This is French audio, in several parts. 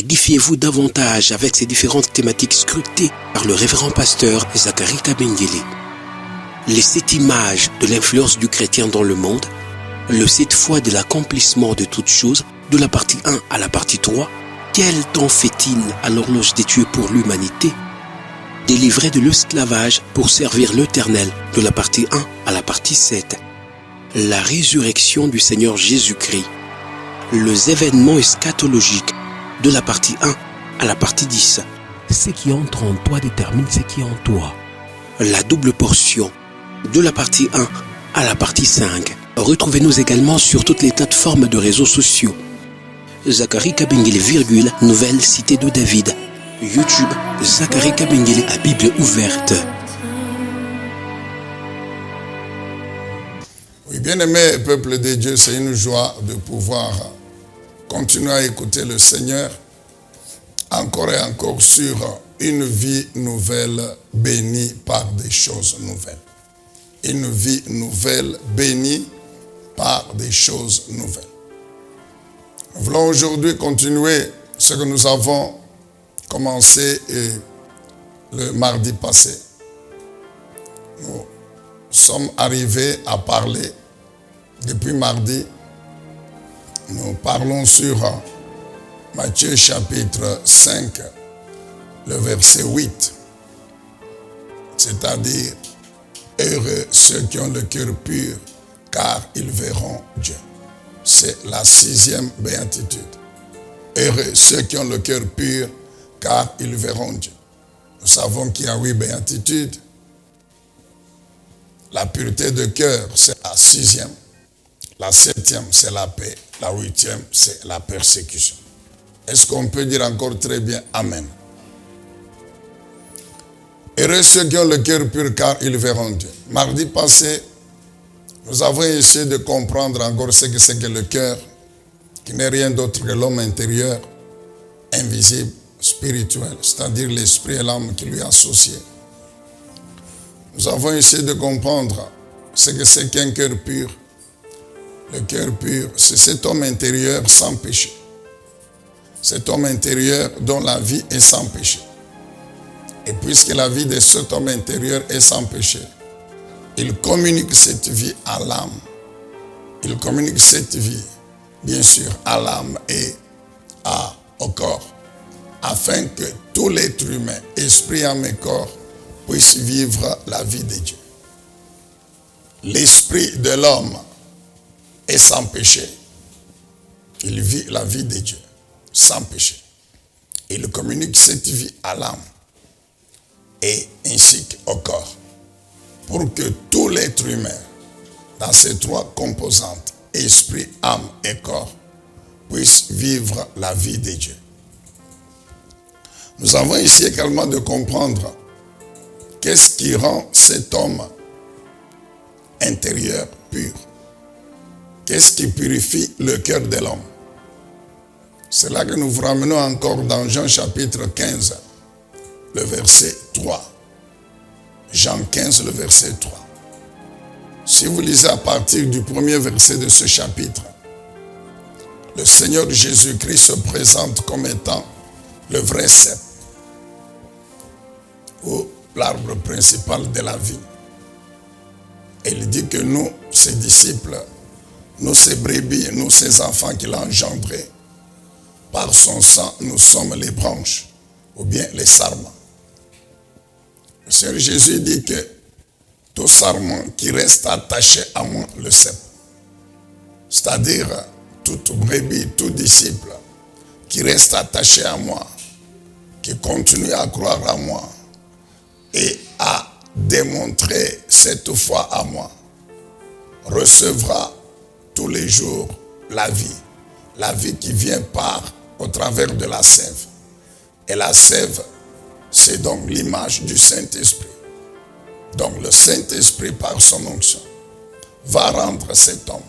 Édifiez-vous davantage avec ces différentes thématiques scrutées par le révérend pasteur Zacharie Kabengele. Les 7 images de l'influence du chrétien dans le monde, le 7 fois de l'accomplissement de toutes choses, de la partie 1 à la partie 3, quel temps fait-il à l'horloge des dieux pour l'humanité? Délivré de l'esclavage pour servir l'Éternel, de la partie 1 à la partie 7. La résurrection du Seigneur Jésus-Christ. Les événements eschatologiques, de la partie 1 à la partie 10. Ce qui entre en toi détermine ce qui est en toi. La double portion, de la partie 1 à la partie 5. Retrouvez-nous également sur toutes les plateformes de réseaux sociaux. Zacharie Kabengele, Nouvelle Cité de David. YouTube, Zacharie Kabengele à Bible ouverte. Oui, bien-aimé peuple de Dieu, c'est une joie de pouvoir continuer à écouter le Seigneur encore et encore sur une vie nouvelle bénie par des choses nouvelles. Une vie nouvelle bénie par des choses nouvelles. Nous voulons aujourd'hui continuer ce que nous avons commencé le mardi passé. Nous sommes arrivés à parler depuis mardi. Nous parlons sur Matthieu chapitre 5, le verset 8. C'est-à-dire, heureux ceux qui ont le cœur pur, car ils verront Dieu. C'est la 6e béatitude. Heureux ceux qui ont le cœur pur, car ils verront Dieu. Nous savons qu'il y a 8 béatitudes. La pureté de cœur, c'est la 6e. La 7e, c'est la paix. La 8e, c'est la persécution. Est-ce qu'on peut dire encore très bien Amen? Heureux ceux qui ont le cœur pur, car ils verront Dieu. Mardi passé, nous avons essayé de comprendre encore ce que c'est que le cœur, qui n'est rien d'autre que l'homme intérieur, invisible, spirituel, c'est-à-dire l'esprit et l'âme qui lui est associé. Nous avons essayé de comprendre ce que c'est qu'un cœur pur. Le cœur pur, c'est cet homme intérieur sans péché. Cet homme intérieur dont la vie est sans péché. Et puisque la vie de cet homme intérieur est sans péché, il communique cette vie à l'âme. Il communique cette vie, bien sûr, à l'âme et au corps, afin que tout l'être humain, esprit, âme et corps, puisse vivre la vie de Dieu. L'esprit de l'homme est sans péché. Il vit la vie de Dieu, sans péché. Il communique cette vie à l'âme et ainsi qu'au corps, pour que tout l'être humain, dans ces 3 composantes, esprit, âme et corps, puisse vivre la vie de Dieu. Nous avons ici également de comprendre qu'est-ce qui rend cet homme intérieur pur. Qu'est-ce qui purifie le cœur de l'homme? C'est là que nous vous ramenons encore dans Jean chapitre 15, le verset 3. Jean 15, le verset 3. Si vous lisez à partir du premier verset de ce chapitre, le Seigneur Jésus-Christ se présente comme étant le vrai cep, ou l'arbre principal de la vie. Et il dit que nous, ses disciples, nous, ses brebis, nous, ses enfants qu'il a engendrés, par son sang, nous sommes les branches, ou bien les sarments. Le Seigneur Jésus dit que tout sarment qui reste attaché à moi, le cep, c'est-à-dire toute brebis, tout disciple qui reste attaché à moi, qui continue à croire à moi et à démontrer cette foi à moi, recevra tous les jours la vie qui vient au travers de la sève. Et la sève, c'est donc l'image du Saint-Esprit. Donc le Saint-Esprit, par son onction, va rendre cet homme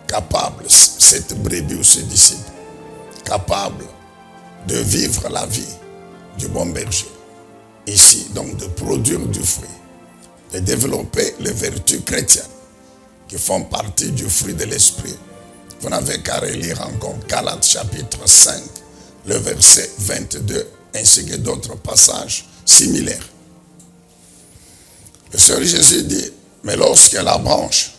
capable, cette brebis ou ce disciple, capable de vivre la vie du bon berger. Ici, donc, de produire du fruit, de développer les vertus chrétiennes qui font partie du fruit de l'esprit. Vous n'avez qu'à relire encore Galates chapitre 5, le verset 22, ainsi que d'autres passages similaires. Le Seigneur Jésus dit, mais lorsque la branche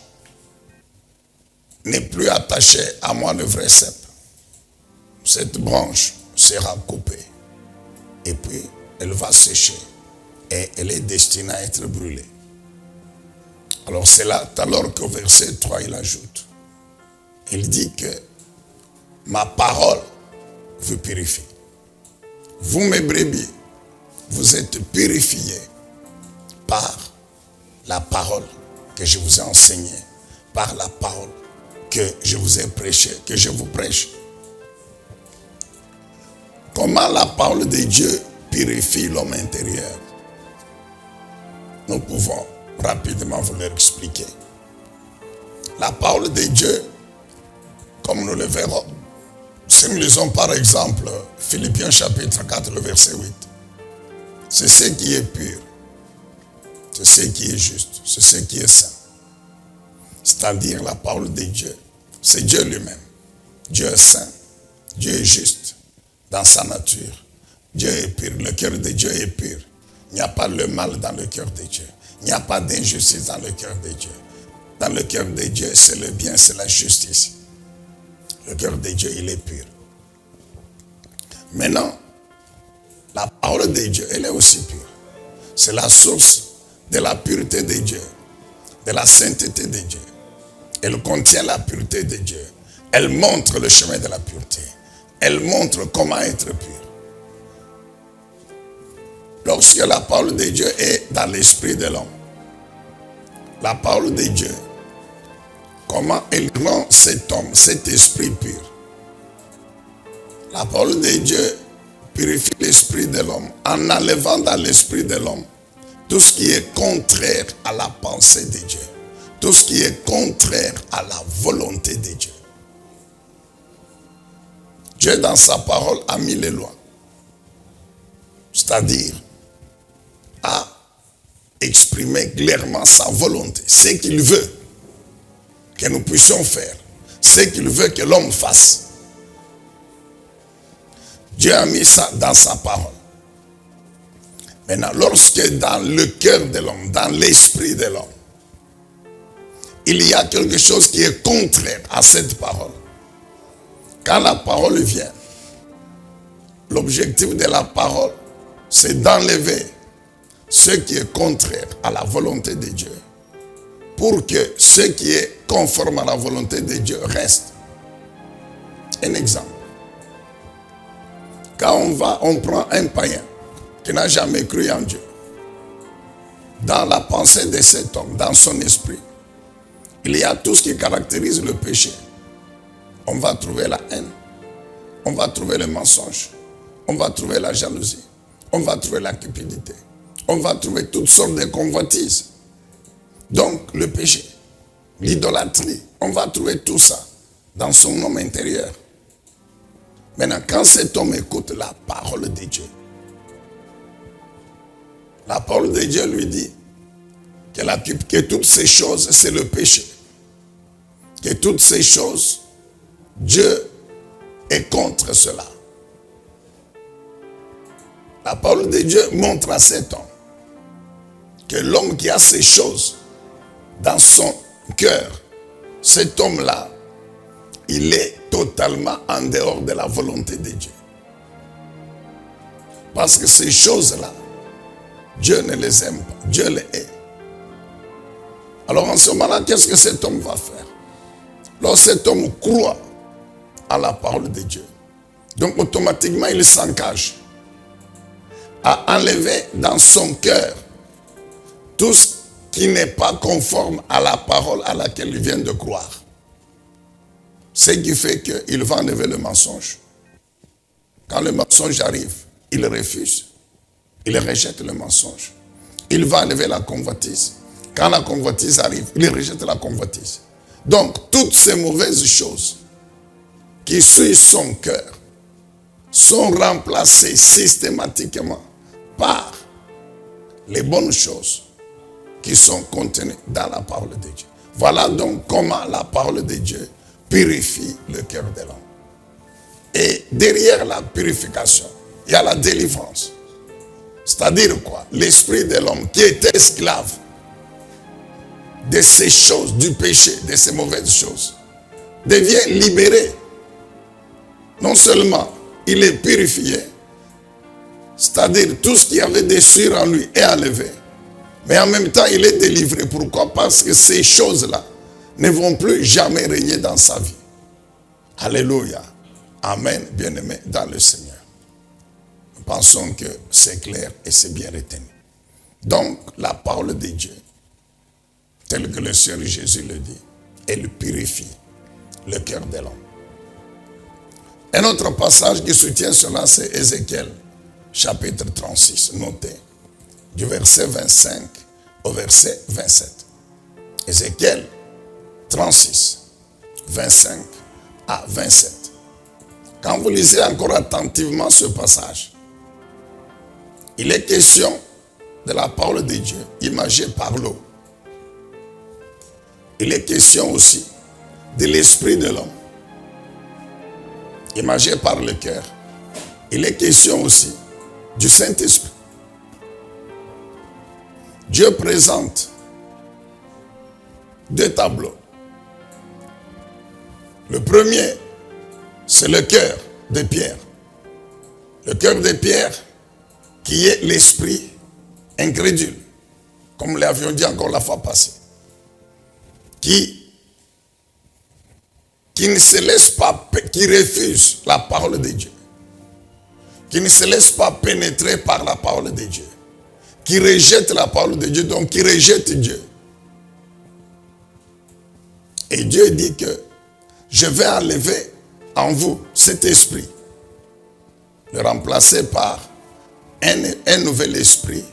n'est plus attachée à moi, le vrai cep, cette branche sera coupée et puis elle va sécher et elle est destinée à être brûlée. Alors c'est là, alors qu'au verset 3, il ajoute, il dit que ma parole vous purifie. Vous, mes brebis, vous êtes purifiés par la parole que je vous ai enseignée, par la parole que je vous ai prêchée, que je vous prêche. Comment la parole de Dieu purifie l'homme intérieur? Nous pouvons rapidement vous l'expliquer. La parole de Dieu, comme nous le verrons, si nous lisons par exemple Philippiens chapitre 4, le verset 8, c'est ce qui est pur, c'est ce qui est juste, c'est ce qui est saint. C'est-à-dire la parole de Dieu, c'est Dieu lui-même. Dieu est saint, Dieu est juste dans sa nature. Dieu est pur, le cœur de Dieu est pur. Il n'y a pas le mal dans le cœur de Dieu. Il n'y a pas d'injustice dans le cœur de Dieu. Dans le cœur de Dieu, c'est le bien, c'est la justice. Le cœur de Dieu, il est pur. Maintenant, la parole de Dieu, elle est aussi pure. C'est la source de la pureté de Dieu, de la sainteté de Dieu. Elle contient la pureté de Dieu. Elle montre le chemin de la pureté. Elle montre comment être pur. Lorsque la parole de Dieu est dans l'esprit de l'homme, la parole de Dieu, comment elle rend cet homme, cet esprit pur? La parole de Dieu purifie l'esprit de l'homme en enlevant dans l'esprit de l'homme tout ce qui est contraire à la pensée de Dieu, tout ce qui est contraire à la volonté de Dieu. Dieu, dans sa parole, a mis les lois, c'est-à-dire a exprimé clairement sa volonté, ce qu'il veut que nous puissions faire, ce qu'il veut que l'homme fasse. Dieu a mis ça dans sa parole. Maintenant, lorsque dans le cœur de l'homme, dans l'esprit de l'homme, il y a quelque chose qui est contraire à cette parole, quand la parole vient, l'objectif de la parole, c'est d'enlever ce qui est contraire à la volonté de Dieu, pour que ce qui est conforme à la volonté de Dieu reste. Un exemple. Quand on prend un païen qui n'a jamais cru en Dieu, dans la pensée de cet homme, dans son esprit, il y a tout ce qui caractérise le péché. On va trouver la haine, on va trouver le mensonge, on va trouver la jalousie, on va trouver la cupidité, on va trouver toutes sortes de convoitises. Donc le péché, l'idolâtrie, on va trouver tout ça dans son homme intérieur. Maintenant, quand cet homme écoute la parole de Dieu, la parole de Dieu lui dit que toutes ces choses, c'est le péché. Que toutes ces choses, Dieu est contre cela. La parole de Dieu montre à cet homme que l'homme qui a ces choses dans son cœur, cet homme-là, il est totalement en dehors de la volonté de Dieu. Parce que ces choses-là, Dieu ne les aime pas, Dieu les hait. Alors en ce moment-là, qu'est-ce que cet homme va faire? Lorsque cet homme croit à la parole de Dieu, donc automatiquement il s'engage à enlever dans son cœur tout ce qui n'est pas conforme à la parole à laquelle il vient de croire. Ce qui fait qu'il va enlever le mensonge. Quand le mensonge arrive, il refuse. Il rejette le mensonge. Il va enlever la convoitise. Quand la convoitise arrive, il rejette la convoitise. Donc, toutes ces mauvaises choses qui suivent son cœur sont remplacées systématiquement par les bonnes choses qui sont contenues dans la parole de Dieu. Voilà donc comment la parole de Dieu purifie le cœur de l'homme. Et derrière la purification, il y a la délivrance. C'est-à-dire quoi? L'esprit de l'homme qui était esclave de ces choses, du péché, de ces mauvaises choses, devient libéré. Non seulement il est purifié, c'est-à-dire tout ce qu'il y avait de sûr en lui est enlevé, mais en même temps il est délivré. Pourquoi? Parce que ces choses-là ne vont plus jamais régner dans sa vie. Alléluia. Amen, bien-aimés dans le Seigneur. Nous pensons que c'est clair et c'est bien retenu. Donc, la parole de Dieu, telle que le Seigneur Jésus le dit, elle purifie le cœur de l'homme. Un autre passage qui soutient cela, c'est Ézéchiel, chapitre 36, notez, du verset 25 au verset 27. Ézéchiel 36, 25 à 27. Quand vous lisez encore attentivement ce passage, il est question de la parole de Dieu, imagée par l'eau. Il est question aussi de l'esprit de l'homme, imagé par le cœur. Il est question aussi du Saint-Esprit. Dieu présente deux tableaux. Le premier, c'est le cœur de Pierre. Le cœur de Pierre qui est l'esprit incrédule, comme nous l'avions dit encore la fois passée, qui ne se laisse pas, qui refuse la parole de Dieu, qui ne se laisse pas pénétrer par la parole de Dieu, qui rejette la parole de Dieu, donc qui rejette Dieu. Et Dieu dit que je vais enlever en vous cet esprit, le remplacer par un nouvel esprit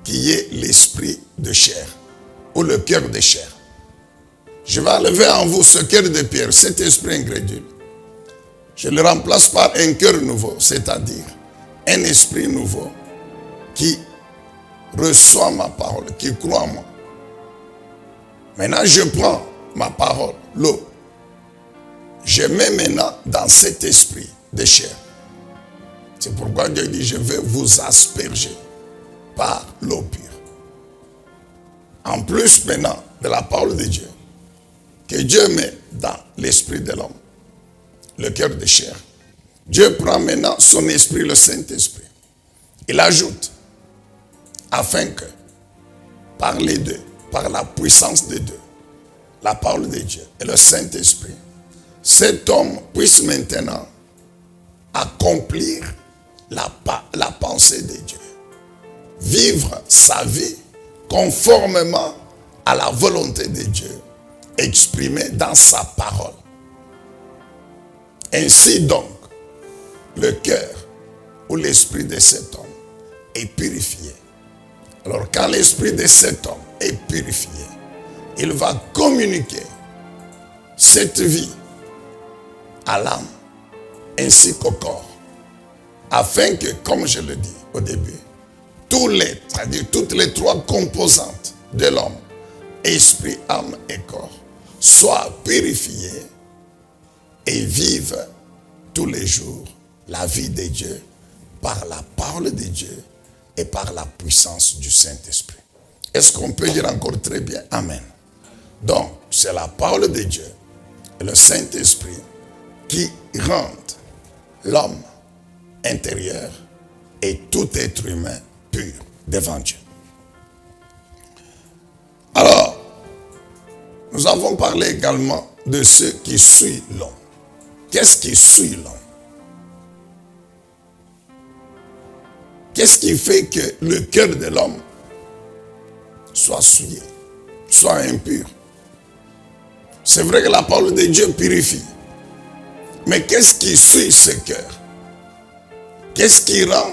qui est l'esprit de chair, ou le cœur de chair. Je vais enlever en vous ce cœur de pierre, cet esprit incrédule. Je le remplace par un cœur nouveau, c'est-à-dire un esprit nouveau qui reçoit ma parole, qui croit en moi. Maintenant, je prends ma parole, l'eau. Je mets maintenant dans cet esprit de chair. C'est pourquoi Dieu dit, je vais vous asperger par l'eau pure. En plus maintenant de la parole de Dieu, que Dieu met dans l'esprit de l'homme, le cœur de chair, Dieu prend maintenant son esprit, le Saint-Esprit. Il ajoute, afin que, par les deux, par la puissance des deux, la parole de Dieu et le Saint-Esprit, cet homme puisse maintenant accomplir la pensée de Dieu. Vivre sa vie conformément à la volonté de Dieu exprimée dans sa parole. Ainsi donc, le cœur ou l'esprit de cet homme est purifié. Alors quand l'esprit de cet homme est purifié, il va communiquer cette vie à l'âme ainsi qu'au corps, afin que, comme je le dis au début, c'est-à-dire toutes les trois composantes de l'homme, esprit, âme et corps, soient purifiées et vivent tous les jours la vie de Dieu par la parole de Dieu et par la puissance du Saint-Esprit. Est-ce qu'on peut dire encore très bien? Amen. Donc, c'est la parole de Dieu et le Saint-Esprit qui rendent l'homme intérieur et tout être humain pur devant Dieu. Alors, nous avons parlé également de ceux qui suivent l'homme. Qu'est-ce qui suit l'homme? Qu'est-ce qui fait que le cœur de l'homme soit souillé, soit impur? C'est vrai que la parole de Dieu purifie. Mais qu'est-ce qui suit ce cœur? Qu'est-ce qui rend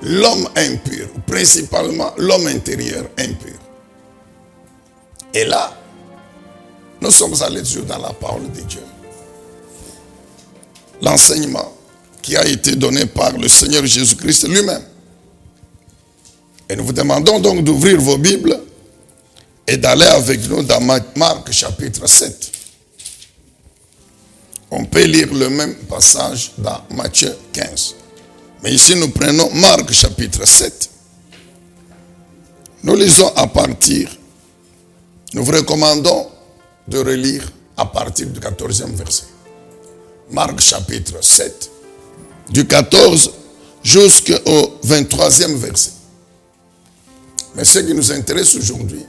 l'homme impur, principalement l'homme intérieur impur? Et là, nous sommes allés toujours dans la parole de Dieu. L'enseignement qui a été donné par le Seigneur Jésus-Christ lui-même. Et nous vous demandons donc d'ouvrir vos Bibles et d'aller avec nous dans Marc chapitre 7. On peut lire le même passage dans Matthieu 15. Mais ici, nous prenons Marc chapitre 7. Nous lisons à partir, nous vous recommandons de relire à partir du 14e verset. Marc chapitre 7, du 14 jusqu'au 23e verset. Mais ce qui nous intéresse aujourd'hui,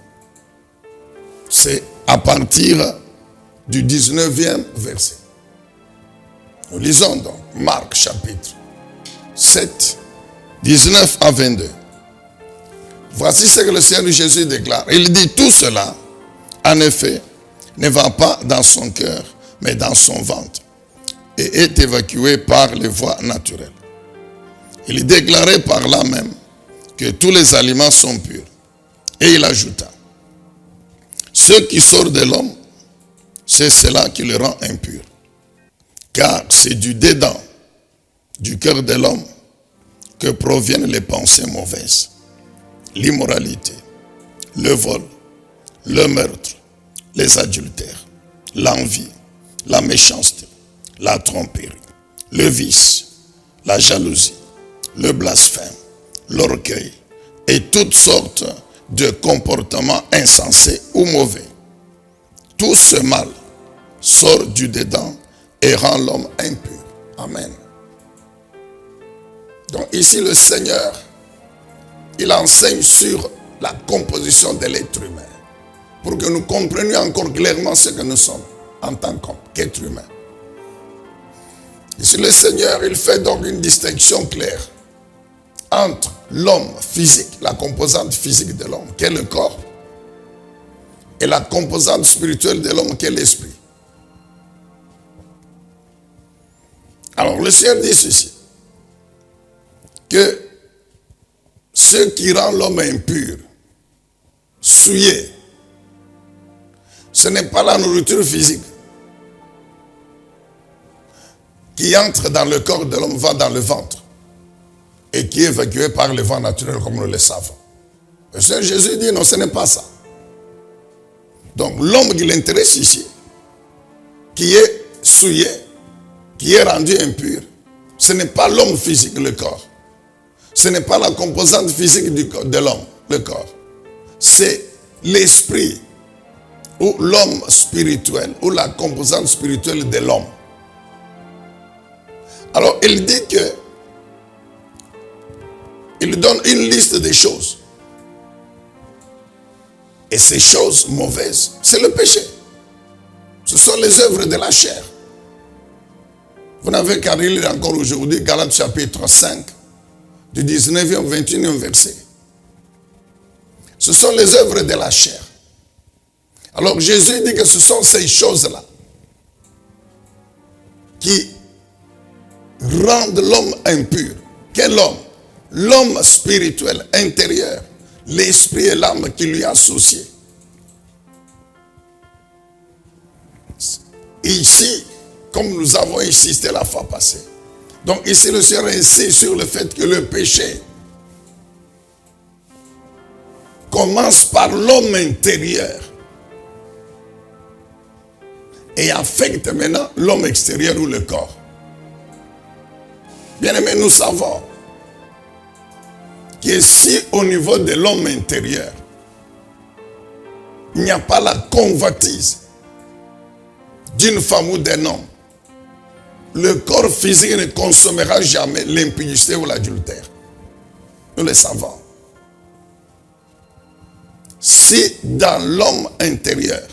c'est à partir du 19e verset. Nous lisons donc Marc chapitre 7, 19 à 22. Voici ce que le Seigneur Jésus déclare. Il dit, tout cela, en effet, ne va pas dans son cœur, mais dans son ventre, et est évacué par les voies naturelles. Il déclarait par là même que tous les aliments sont purs. Et il ajouta, ce qui sort de l'homme, c'est cela qui le rend impur. Car c'est du dedans, du cœur de l'homme, que proviennent les pensées mauvaises, l'immoralité, le vol, le meurtre, les adultères, l'envie, la méchanceté, la tromperie, le vice, la jalousie, le blasphème, l'orgueil et toutes sortes de comportements insensés ou mauvais. Tout ce mal sort du dedans et rend l'homme impur. Amen. Donc ici le Seigneur, il enseigne sur la composition de l'être humain pour que nous comprenions encore clairement ce que nous sommes en tant qu'être humain. Ici le Seigneur, il fait donc une distinction claire entre l'homme physique, la composante physique de l'homme, qui est le corps, et la composante spirituelle de l'homme, qui est l'esprit. Alors le Seigneur dit ceci, que ce qui rend l'homme impur, souillé, ce n'est pas la nourriture physique qui entre dans le corps de l'homme, va dans le ventre et qui est évacuée par le vent naturel comme nous le savons. Le Seigneur Jésus dit non, ce n'est pas ça. Donc l'homme qui l'intéresse ici, qui est souillé, qui est rendu impur, ce n'est pas l'homme physique, le corps. Ce n'est pas la composante physique de l'homme, le corps. C'est l'esprit ou l'homme spirituel ou la composante spirituelle de l'homme. Alors il dit que il donne une liste des choses. Et ces choses mauvaises, c'est le péché. Ce sont les œuvres de la chair. Vous n'avez qu'à lire encore aujourd'hui Galates chapitre 5, du 19e au 21e verset. Ce sont les œuvres de la chair. Alors Jésus dit que ce sont ces choses-là qui rendent l'homme impur. Quel homme? L'homme spirituel, intérieur, l'esprit et l'âme qui lui est associé. Ici, comme nous avons insisté la fois passée, donc ici le Seigneur insiste sur le fait que le péché commence par l'homme intérieur et affecte maintenant l'homme extérieur ou le corps. Bien aimé, nous savons que si au niveau de l'homme intérieur, il n'y a pas la convoitise d'une femme ou d'un homme, le corps physique ne consommera jamais l'impudicité ou l'adultère. Nous le savons. Si dans l'homme intérieur,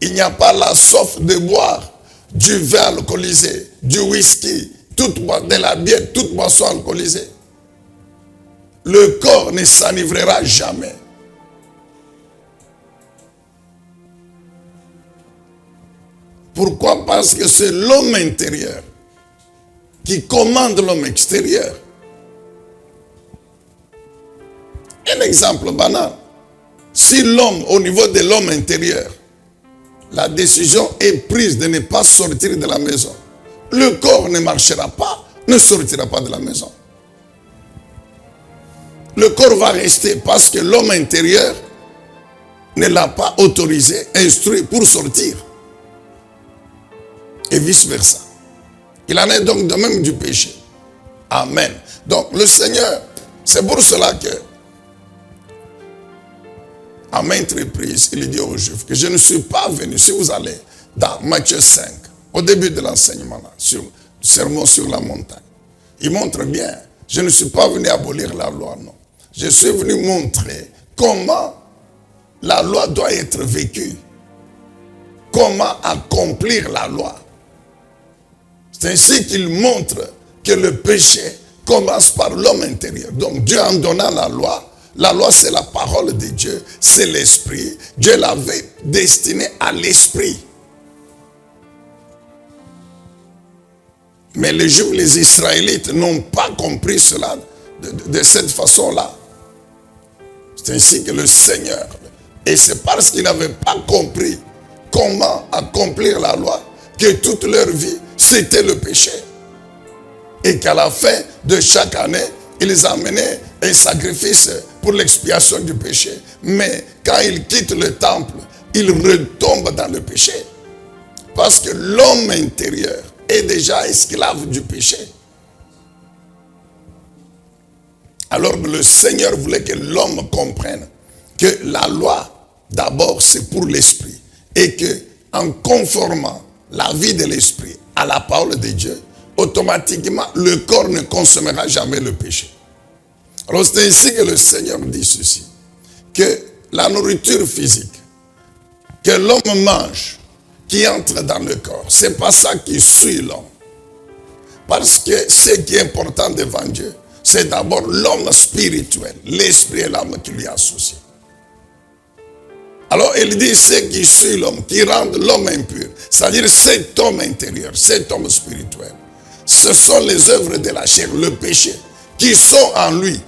il n'y a pas la soif de boire du vin alcoolisé, du whisky, de la bière, toute boisson alcoolisée, le corps ne s'enivrera jamais. Pourquoi? Parce que c'est l'homme intérieur qui commande l'homme extérieur. Un exemple banal. Si l'homme, au niveau de l'homme intérieur, la décision est prise de ne pas sortir de la maison, le corps ne marchera pas, ne sortira pas de la maison. Le corps va rester parce que l'homme intérieur ne l'a pas autorisé, instruit pour sortir. et vice-versa. Il en est donc de même du péché. Amen. Donc le Seigneur, c'est pour cela que, à maintes reprises, il dit aux Juifs que je ne suis pas venu. Si vous allez dans Matthieu 5, au début de l'enseignement, sur le sermon sur la montagne, il montre bien, je ne suis pas venu abolir la loi, non. Je suis venu montrer comment la loi doit être vécue. Comment accomplir la loi. C'est ainsi qu'il montre que le péché commence par l'homme intérieur. Donc Dieu en donnant la loi c'est la parole de Dieu, c'est l'esprit. Dieu l'avait destiné à l'esprit. Mais les Juifs, les Israélites n'ont pas compris cela de cette façon-là. C'est ainsi que le Seigneur, et c'est parce qu'ils n'avaient pas compris comment accomplir la loi, que toute leur vie, c'était le péché. Et qu'à la fin de chaque année, ils amenaient un sacrifice pour l'expiation du péché. Mais quand ils quittent le temple, ils retombent dans le péché. Parce que l'homme intérieur est déjà esclave du péché. Alors que le Seigneur voulait que l'homme comprenne que la loi, d'abord, c'est pour l'esprit. Et que, en conformant la vie de l'esprit à la parole de Dieu, automatiquement, le corps ne consommera jamais le péché. Alors c'est ainsi que le Seigneur dit ceci, que la nourriture physique que l'homme mange, qui entre dans le corps, c'est pas ça qui suit l'homme. Parce que ce qui est important devant Dieu, c'est d'abord l'homme spirituel, l'esprit et l'âme qui lui associent. Alors il dit ce qui suit l'homme, qui rend l'homme impur, c'est-à-dire cet homme intérieur, cet homme spirituel. Ce sont les œuvres de la chair, le péché, qui sont en lui.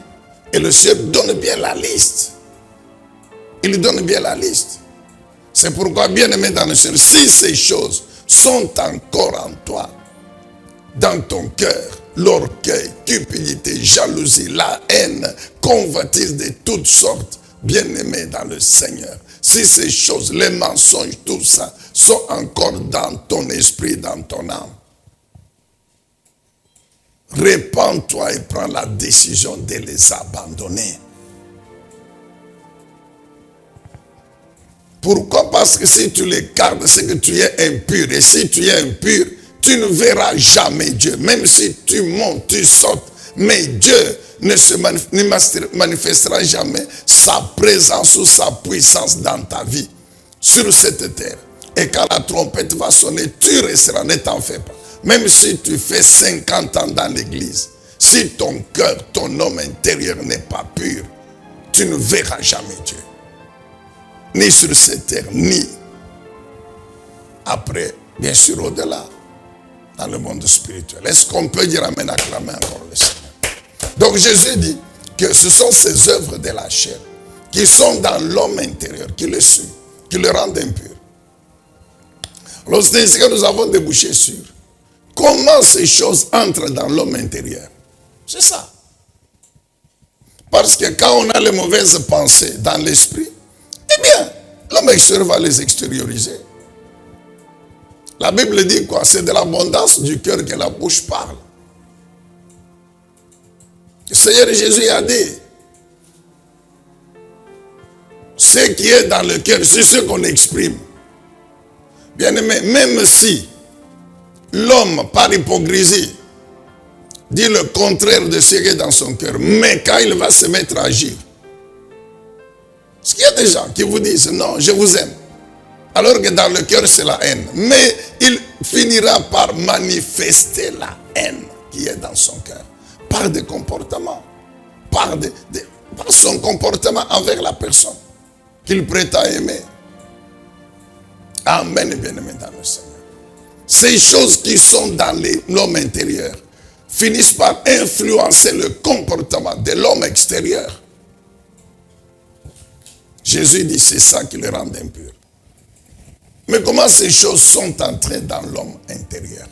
Et le Seigneur donne bien la liste. Il donne bien la liste. C'est pourquoi, bien aimé dans le Seigneur, si ces choses sont encore en toi, dans ton cœur, l'orgueil, cupidité, jalousie, la haine, convoitise de toutes sortes, bien aimé dans le Seigneur, si ces choses, les mensonges, tout ça, sont encore dans ton esprit, dans ton âme, répands-toi et prends la décision de les abandonner. Pourquoi? Parce que si tu les gardes, c'est que tu es impur. Et si tu es impur, tu ne verras jamais Dieu. Même si tu montes, tu sautes, mais Dieu ne manifestera jamais sa présence ou sa puissance dans ta vie, sur cette terre. Et quand la trompette va sonner, tu resteras, ne t'en fais pas. Même si tu fais 50 ans dans l'église, si ton cœur, ton homme intérieur n'est pas pur, tu ne verras jamais Dieu. Ni sur cette terre, ni après, bien sûr au-delà, dans le monde spirituel. Est-ce qu'on peut dire amen, acclamer encore le Seigneur? Donc Jésus dit que ce sont ces œuvres de la chair qui sont dans l'homme intérieur, qui le suivent, qui le rendent impur. Alors c'est ainsi que nous avons débouché sur comment ces choses entrent dans l'homme intérieur. C'est ça. Parce que quand on a les mauvaises pensées dans l'esprit, eh bien, l'homme extérieur va les extérioriser. La Bible dit quoi? C'est de l'abondance du cœur que la bouche parle. Le Seigneur Jésus a dit, ce qui est dans le cœur, c'est ce qu'on exprime. Bien aimé, même si l'homme, par hypocrisie, dit le contraire de ce qui est dans son cœur, mais quand il va se mettre à agir, parce qu'il y a des gens qui vous disent, non, je vous aime, alors que dans le cœur c'est la haine, mais il finira par manifester la haine qui est dans son cœur, par des comportements, par son comportement envers la personne qu'il prétend aimer. Amen, bien-aimé dans le Seigneur. Ces choses qui sont dans l'homme intérieur finissent par influencer le comportement de l'homme extérieur. Jésus dit c'est ça qui le rend impur. Mais comment ces choses sont entrées dans l'homme intérieur?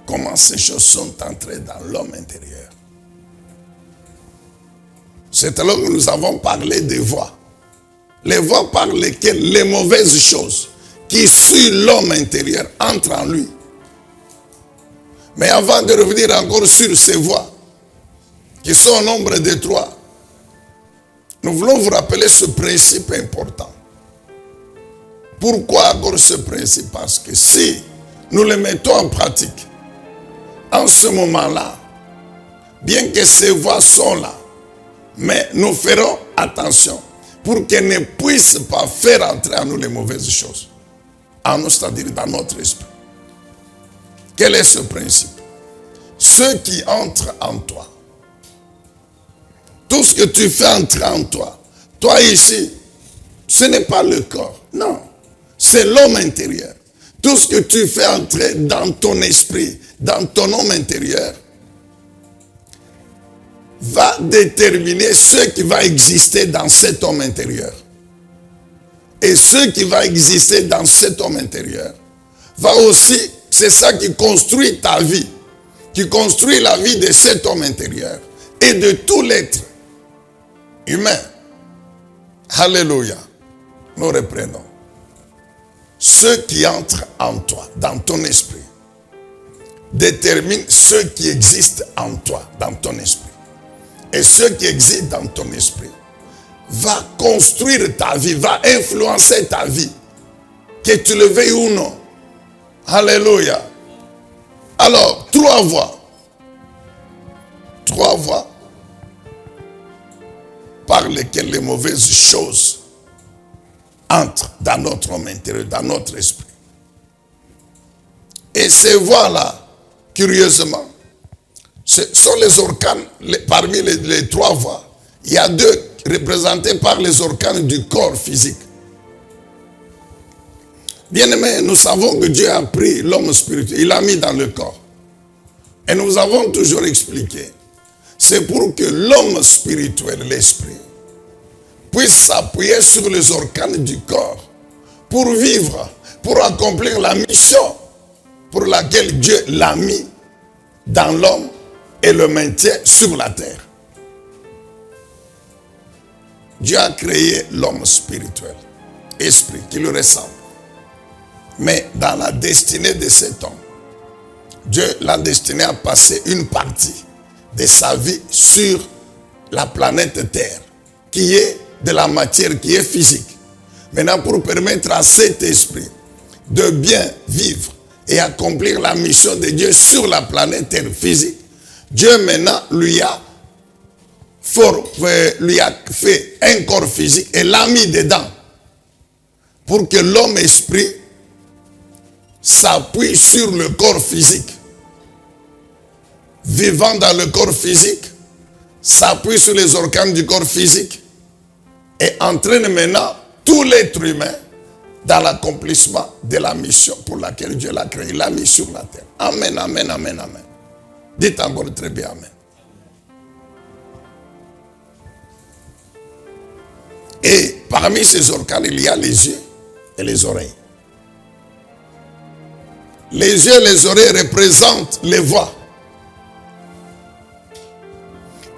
Comment ces choses sont entrées dans l'homme intérieur? C'est alors que nous avons parlé des voies. Les voies par lesquelles les mauvaises choses qui suit l'homme intérieur entre en lui. Mais avant de revenir encore sur ces voies, qui sont au nombre de 3, nous voulons vous rappeler ce principe important. Pourquoi encore ce principe? Parce que si nous le mettons en pratique, en ce moment-là, bien que ces voies sont là, mais nous ferons attention pour qu'elles ne puissent pas faire entrer en nous les mauvaises choses. En nous, c'est-à-dire dans notre esprit. Quel est ce principe? Ceux qui entrent en toi, tout ce que tu fais entrer en toi, toi ici, ce n'est pas le corps, non, c'est l'homme intérieur. Tout ce que tu fais entrer dans ton esprit, dans ton homme intérieur, va déterminer ce qui va exister dans cet homme intérieur. Et ce qui va exister dans cet homme intérieur va aussi, c'est ça qui construit ta vie, qui construit la vie de cet homme intérieur et de tout l'être humain. Alléluia. Nous reprenons. Ce qui entre en toi, dans ton esprit, détermine ce qui existe en toi, dans ton esprit. Et ce qui existe dans ton esprit va construire ta vie, va influencer ta vie, que tu le veuilles ou non. Alléluia. Alors, 3 voies. 3 voies par lesquelles les mauvaises choses entrent dans notre homme intérieur, dans notre esprit. Et ces voies-là, curieusement, ce sont les organes, parmi les 3 voies. Il y a 2 représentés par les organes du corps physique. Bien-aimés, nous savons que Dieu a pris l'homme spirituel, il l'a mis dans le corps. Et nous avons toujours expliqué, c'est pour que l'homme spirituel, l'esprit, puisse s'appuyer sur les organes du corps pour vivre, pour accomplir la mission pour laquelle Dieu l'a mis dans l'homme et le maintient sur la terre. Dieu a créé l'homme spirituel, esprit qui lui ressemble. Mais dans la destinée de cet homme, Dieu l'a destiné à passer une partie de sa vie sur la planète Terre, qui est de la matière, qui est physique. Maintenant, pour permettre à cet esprit de bien vivre et accomplir la mission de Dieu sur la planète Terre physique, Dieu maintenant lui a fait un corps physique et l'a mis dedans pour que l'homme esprit s'appuie sur le corps physique. Vivant dans le corps physique, s'appuie sur les organes du corps physique et entraîne maintenant tout l'être humain dans l'accomplissement de la mission pour laquelle Dieu l'a créé, l'a mis sur la terre. Amen, amen, amen, amen. Dites encore très bien amen. Et parmi ces organes, il y a les yeux et les oreilles. Les yeux et les oreilles représentent les voies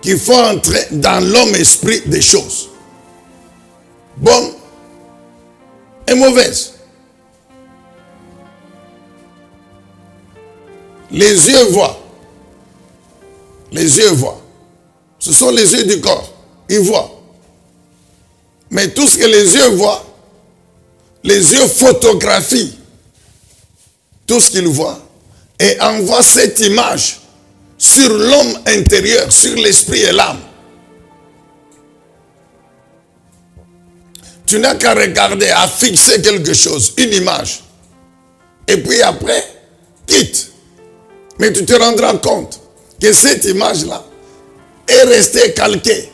qui font entrer dans l'homme esprit des choses bonnes et mauvaises. Les yeux voient. Les yeux voient. Ce sont les yeux du corps. Ils voient. Mais tout ce que les yeux voient, les yeux photographient tout ce qu'ils voient et envoient cette image sur l'homme intérieur, sur l'esprit et l'âme. Tu n'as qu'à regarder, à fixer quelque chose, une image. Et puis après, quitte. Mais tu te rendras compte que cette image-là est restée calquée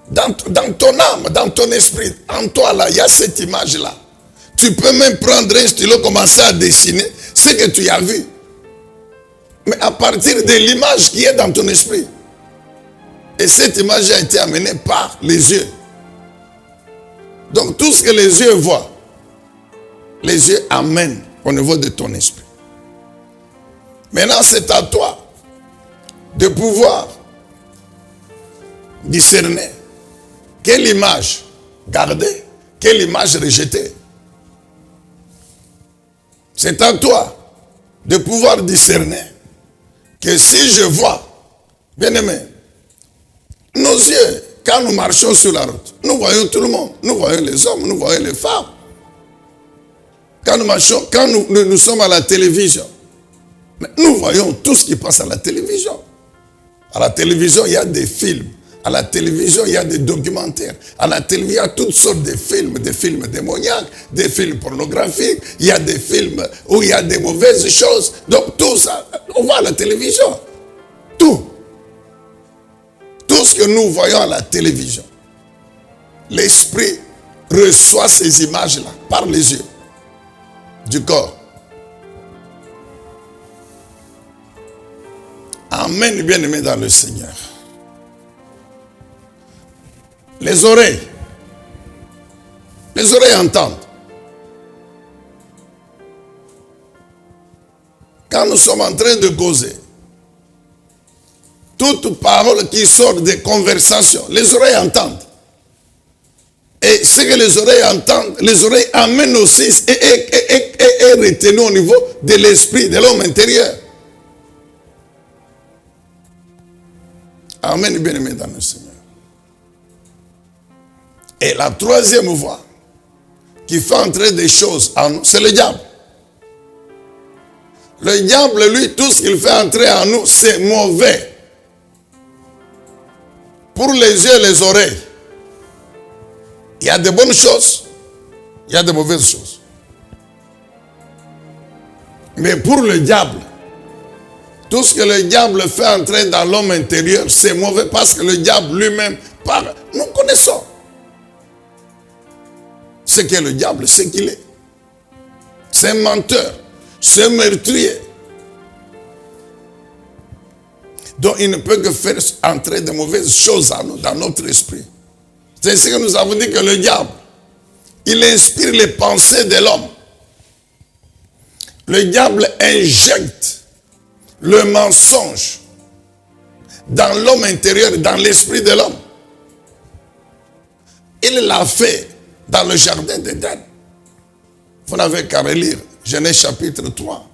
dans ton âme, dans ton esprit. En toi, là, il y a cette image-là. Tu peux même prendre un stylo, commencer à dessiner ce que tu as vu. Mais à partir de l'image qui est dans ton esprit. Et cette image a été amenée par les yeux. Donc tout ce que les yeux voient, les yeux amènent au niveau de ton esprit. Maintenant, c'est à toi de pouvoir discerner quelle image garder, quelle image rejeter. C'est à toi de pouvoir discerner que si je vois, bien aimé, nos yeux, quand nous marchons sur la route, nous voyons tout le monde. Nous voyons les hommes, nous voyons les femmes. Quand nous marchons, quand nous sommes à la télévision, nous voyons tout ce qui passe à la télévision. À la télévision, il y a des films. À la télévision, il y a des documentaires. À la télévision, il y a toutes sortes de films démoniaques, des films pornographiques. Il y a des films où il y a des mauvaises choses. Donc tout ça, on voit à la télévision. Tout. Tout ce que nous voyons à la télévision. L'esprit reçoit ces images-là par les yeux du corps. Amen, bien-aimés dans le Seigneur. Les oreilles entendent. Quand nous sommes en train de causer, toute parole qui sort des conversations, les oreilles entendent. Et ce que les oreilles entendent, les oreilles amènent aussi et retenues au niveau de l'esprit, de l'homme intérieur. Amen, bien-aimé dans le Seigneur. Et la troisième voie qui fait entrer des choses en nous, c'est le diable. Le diable, lui, tout ce qu'il fait entrer en nous, c'est mauvais. Pour les yeux et les oreilles, il y a de bonnes choses, il y a de mauvaises choses. Mais pour le diable, tout ce que le diable fait entrer dans l'homme intérieur, c'est mauvais parce que le diable lui-même parle. Nous connaissons ce qu'est le diable, ce qu'il est. C'est un menteur, c'est un meurtrier. Donc il ne peut que faire entrer de mauvaises choses en nous, dans notre esprit. C'est ce que nous avons dit que le diable, il inspire les pensées de l'homme. Le diable injecte le mensonge dans l'homme intérieur, dans l'esprit de l'homme. Il l'a fait dans le jardin d'Éden. Vous n'avez qu'à relire Genèse chapitre 3.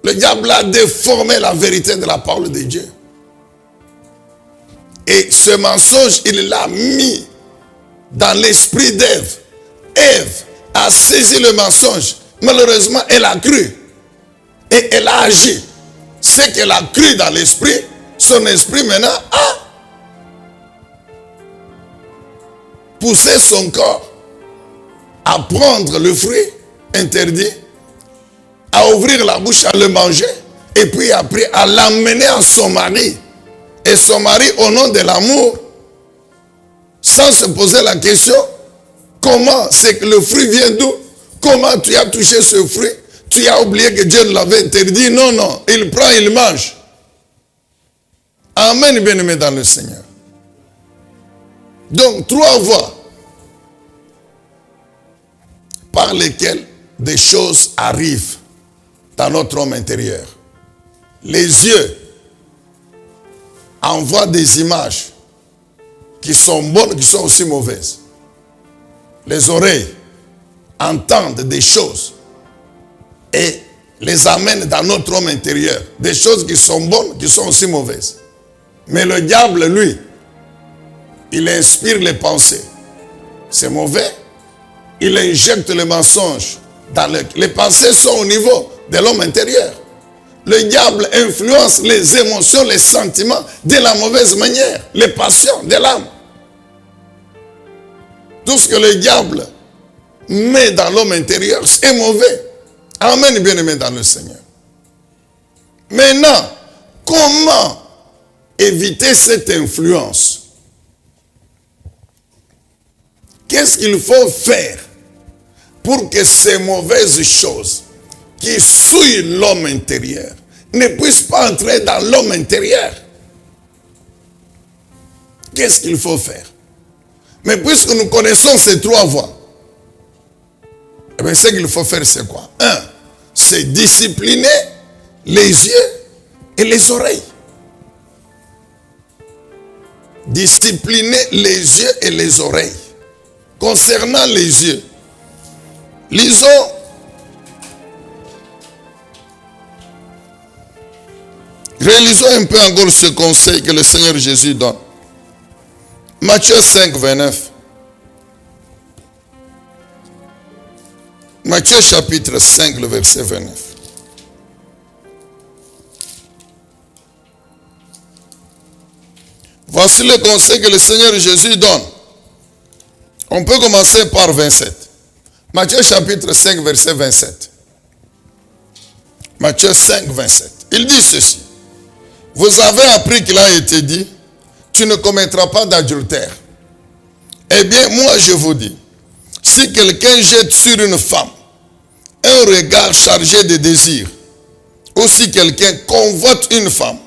Le diable a déformé la vérité de la parole de Dieu. Et ce mensonge, il l'a mis dans l'esprit d'Ève. Ève a saisi le mensonge. Malheureusement, elle a cru. Et elle a agi. Ce qu'elle a cru dans l'esprit, son esprit maintenant a poussé son corps à prendre le fruit interdit, à ouvrir la bouche, à le manger, et puis après à l'amener à son mari. Et son mari, au nom de l'amour, sans se poser la question, comment c'est que le fruit vient d'où? Comment tu as touché ce fruit? Tu as oublié que Dieu l'avait interdit? Non, non, il prend, il mange. Amen, bien-aimé dans le Seigneur. Donc, 3 voies par lesquelles des choses arrivent dans notre homme intérieur. Les yeux envoient des images qui sont bonnes, qui sont aussi mauvaises. Les oreilles entendent des choses et les amènent dans notre homme intérieur. Des choses qui sont bonnes, qui sont aussi mauvaises. Mais le diable, lui, il inspire les pensées. C'est mauvais. Il injecte le mensonge. Les pensées sont au niveau de l'homme intérieur. Le diable influence les émotions, les sentiments de la mauvaise manière, les passions de l'âme. Tout ce que le diable met dans l'homme intérieur, c'est mauvais. Amen, bien-aimé dans le Seigneur. Maintenant, comment éviter cette influence? Qu'est-ce qu'il faut faire pour que ces mauvaises choses qui souillent l'homme intérieur ne puissent pas entrer dans l'homme intérieur? Qu'est-ce qu'il faut faire? Mais puisque nous connaissons ces 3 voies, eh bien, ce qu'il faut faire, c'est quoi? 1, c'est discipliner les yeux et les oreilles. Discipliner les yeux et les oreilles. Concernant les yeux, Lisons réalisons un peu encore ce conseil que le Seigneur Jésus donne. Matthieu 5, 29. Matthieu chapitre 5, le verset 29. Voici le conseil que le Seigneur Jésus donne. On peut commencer par 27. Matthieu chapitre 5, verset 27. Matthieu 5, 27. Il dit ceci. Vous avez appris qu'il a été dit, tu ne commettras pas d'adultère. Eh bien, moi je vous dis, si quelqu'un jette sur une femme un regard chargé de désir, ou si quelqu'un convoite une femme,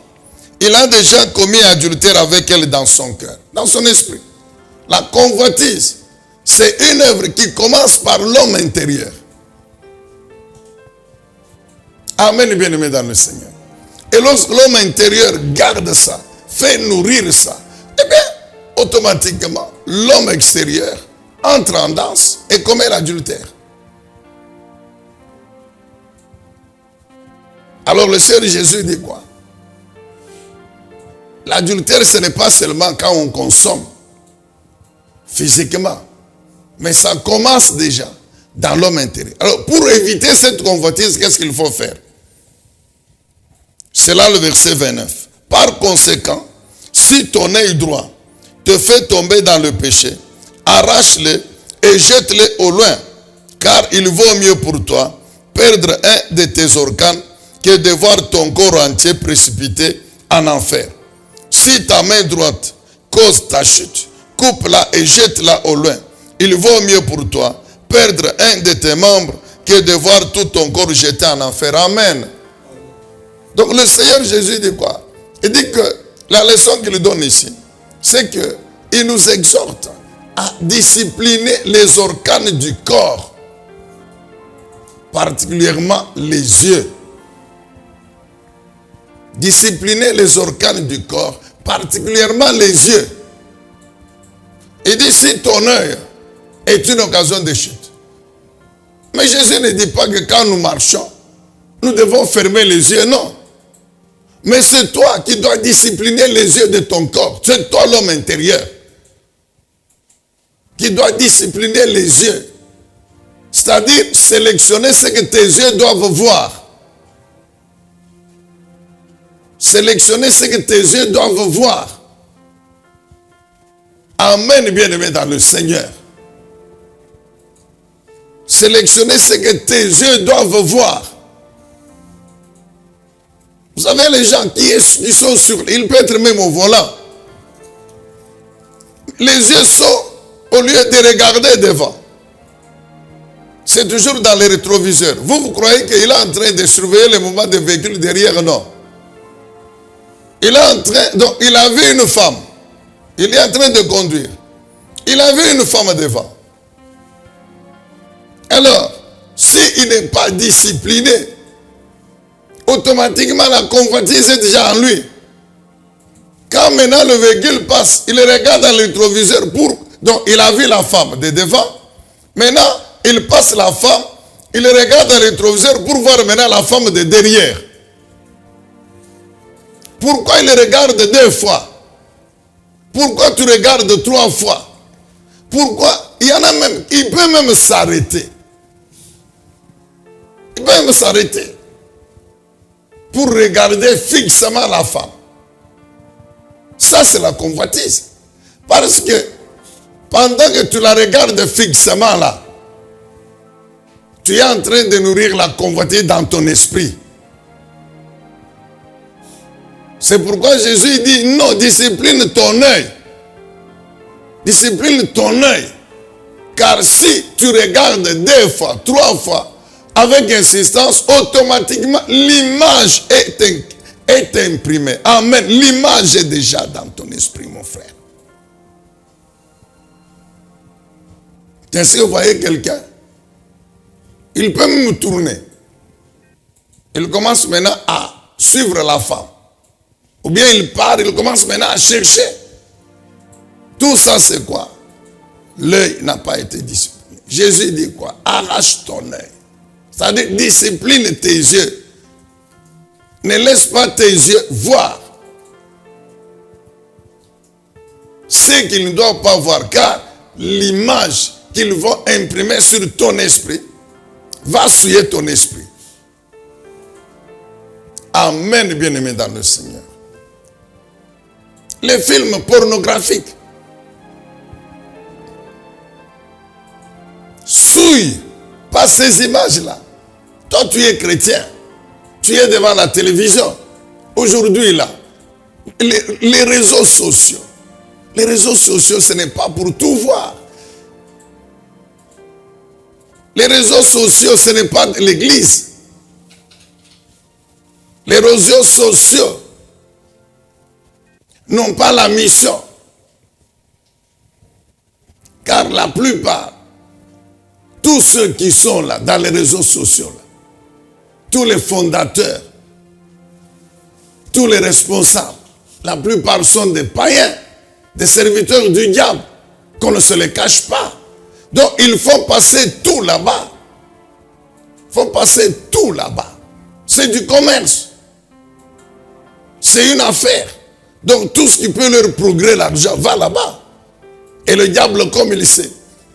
il a déjà commis adultère avec elle dans son cœur, dans son esprit. La convoitise, c'est une œuvre qui commence par l'homme intérieur. Amen, bien-aimé dans le Seigneur. Et lorsque l'homme intérieur garde ça, fait nourrir ça, eh bien, automatiquement, l'homme extérieur entre en danse et commet l'adultère. Alors le Seigneur Jésus dit quoi? L'adultère, ce n'est pas seulement quand on consomme physiquement, mais ça commence déjà dans l'homme intérieur. Alors pour éviter cette convoitise, qu'est-ce qu'il faut faire? C'est là le verset 29. Par conséquent, si ton œil droit te fait tomber dans le péché, arrache-le et jette-le au loin, car il vaut mieux pour toi perdre un de tes organes que de voir ton corps entier précipité en enfer. Si ta main droite cause ta chute, coupe-la et jette-la au loin. Il vaut mieux pour toi perdre un de tes membres que de voir tout ton corps jeté en enfer. Amen. Donc le Seigneur Jésus dit quoi? Il dit que la leçon qu'il donne ici, c'est qu'il nous exhorte à discipliner les organes du corps, particulièrement les yeux. Discipliner les organes du corps, particulièrement les yeux. Il dit si ton œil est une occasion de chute. Mais Jésus ne dit pas que quand nous marchons, nous devons fermer les yeux, non. Mais c'est toi qui dois discipliner les yeux de ton corps. C'est toi l'homme intérieur qui doit discipliner les yeux. C'est-à-dire sélectionner ce que tes yeux doivent voir. Sélectionner ce que tes yeux doivent voir. Amen, bien-aimé dans le Seigneur. Sélectionner ce que tes yeux doivent voir. Vous savez, les gens qui sont sur... Ils peuvent être même au volant. Les yeux sont, au lieu de regarder devant, c'est toujours dans les rétroviseurs. Vous croyez qu'il est en train de surveiller les mouvements des véhicules derrière? Non. Il est en train... Donc, il a vu une femme. Il est en train de conduire. Il a vu une femme devant. Alors, s'il n'est pas discipliné, automatiquement la convoitise est déjà en lui. Quand maintenant le véhicule passe, il regarde dans le rétroviseur pour... Donc il a vu la femme de devant. Maintenant, il passe la femme, il regarde dans le rétroviseur pour voir maintenant la femme de derrière. Pourquoi il regarde 2 fois? Pourquoi tu regardes 3 fois? Pourquoi? Il y en a même, il peut même s'arrêter. Il peut même s'arrêter pour regarder fixement la femme. Ça, c'est la convoitise. Parce que pendant que tu la regardes fixement là, tu es en train de nourrir la convoitise dans ton esprit. C'est pourquoi Jésus dit non, discipline ton œil. Discipline ton œil. Car si tu regardes 2 fois, 3 fois, avec insistance, automatiquement, l'image est imprimée. Amen. L'image est déjà dans ton esprit, mon frère. Est-ce que vous voyez quelqu'un? Il peut même tourner. Il commence maintenant à suivre la femme. Ou bien il part, il commence maintenant à chercher. Tout ça, c'est quoi? L'œil n'a pas été discipliné. Jésus dit quoi? Arrache ton œil. C'est-à-dire, discipline tes yeux. Ne laisse pas tes yeux voir ce qu'ils ne doivent pas voir, car l'image qu'ils vont imprimer sur ton esprit va souiller ton esprit. Amen, bien-aimés dans le Seigneur. Les films pornographiques souillent par ces images-là. Toi, tu es chrétien. Tu es devant la télévision. Aujourd'hui, là, les réseaux sociaux. Les réseaux sociaux, ce n'est pas pour tout voir. Les réseaux sociaux, ce n'est pas l'église. Les réseaux sociaux n'ont pas la mission. Car la plupart, tous ceux qui sont là, dans les réseaux sociaux, là, tous les fondateurs, tous les responsables, la plupart sont des païens, des serviteurs du diable, qu'on ne se les cache pas. Donc il faut passer tout là-bas. Il faut passer tout là-bas. C'est du commerce. C'est une affaire. Donc tout ce qui peut leur procurer l'argent va là-bas. Et le diable, comme il sait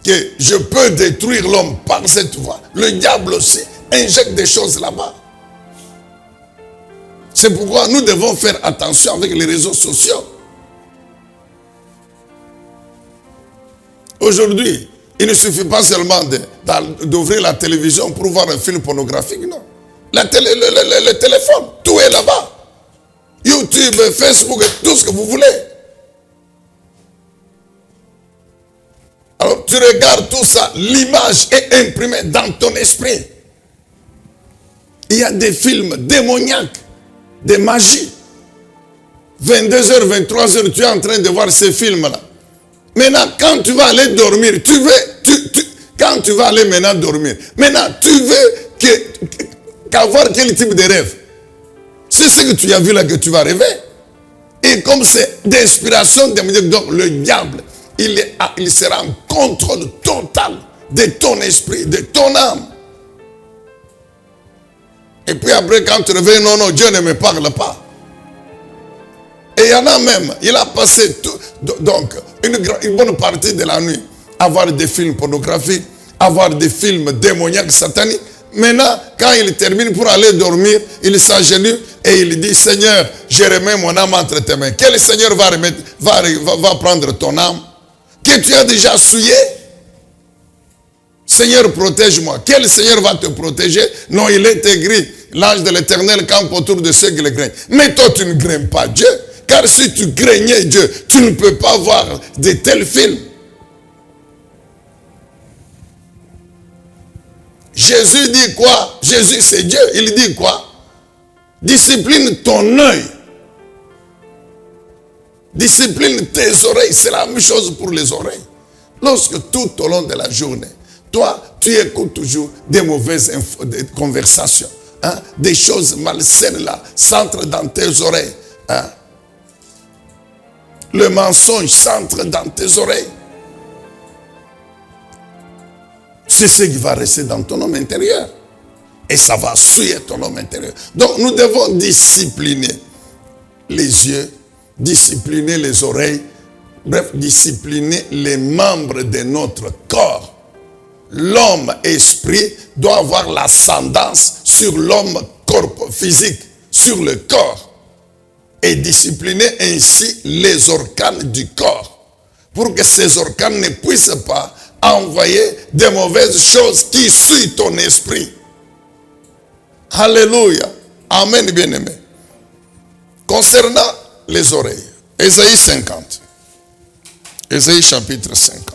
que je peux détruire l'homme par cette voie, le diable aussi injecte des choses là-bas. C'est pourquoi nous devons faire attention avec les réseaux sociaux. Aujourd'hui, il ne suffit pas seulement d'ouvrir la télévision pour voir un film pornographique, non. Le téléphone, tout est là-bas. YouTube, Facebook, tout ce que vous voulez. Alors tu regardes tout ça, l'image est imprimée dans ton esprit. Il y a des films démoniaques, des magies. 22h, 23h, tu es en train de voir ces films-là. Maintenant, quand tu vas aller dormir, quand tu vas aller maintenant dormir, maintenant tu veux qu'avoir quel type de rêve? C'est ce que tu as vu là que tu vas rêver. Et comme c'est d'inspiration démoniaque, donc le diable, il sera en contrôle total de ton esprit, de ton âme. Et puis après, quand tu reviens, non, Dieu ne me parle pas. Et il y en a même, il a passé donc une bonne partie de la nuit à voir des films pornographiques, à voir des films démoniaques, sataniques. Maintenant, quand il termine pour aller dormir, il s'agenouille et il dit, Seigneur, je remets mon âme entre tes mains. Quel Seigneur va prendre ton âme que tu as déjà souillé? Seigneur, protège-moi. Quel Seigneur va te protéger? Non, il est écrit, l'ange de l'Éternel campe autour de ceux qui le craignent. Mais toi, tu ne crains pas Dieu. Car si tu craignais Dieu, tu ne peux pas voir de tels films. Jésus dit quoi? Jésus c'est Dieu. Il dit quoi? Discipline ton œil. Discipline tes oreilles. C'est la même chose pour les oreilles. Lorsque tout au long de la journée, toi, tu écoutes toujours des mauvaises des conversations. Hein? Des choses malsaines là, s'entrent dans tes oreilles. Hein? Le mensonge s'entre dans tes oreilles. C'est ce qui va rester dans ton homme intérieur. Et ça va souiller ton homme intérieur. Donc nous devons discipliner les yeux, discipliner les oreilles, bref, discipliner les membres de notre corps. L'homme esprit doit avoir l'ascendance sur l'homme corps physique, sur le corps. Et discipliner ainsi les organes du corps, pour que ces organes ne puissent pas envoyer des mauvaises choses qui souillent ton esprit. Alléluia. Amen, bien-aimé. Concernant les oreilles, Ésaïe 50. Ésaïe chapitre 50.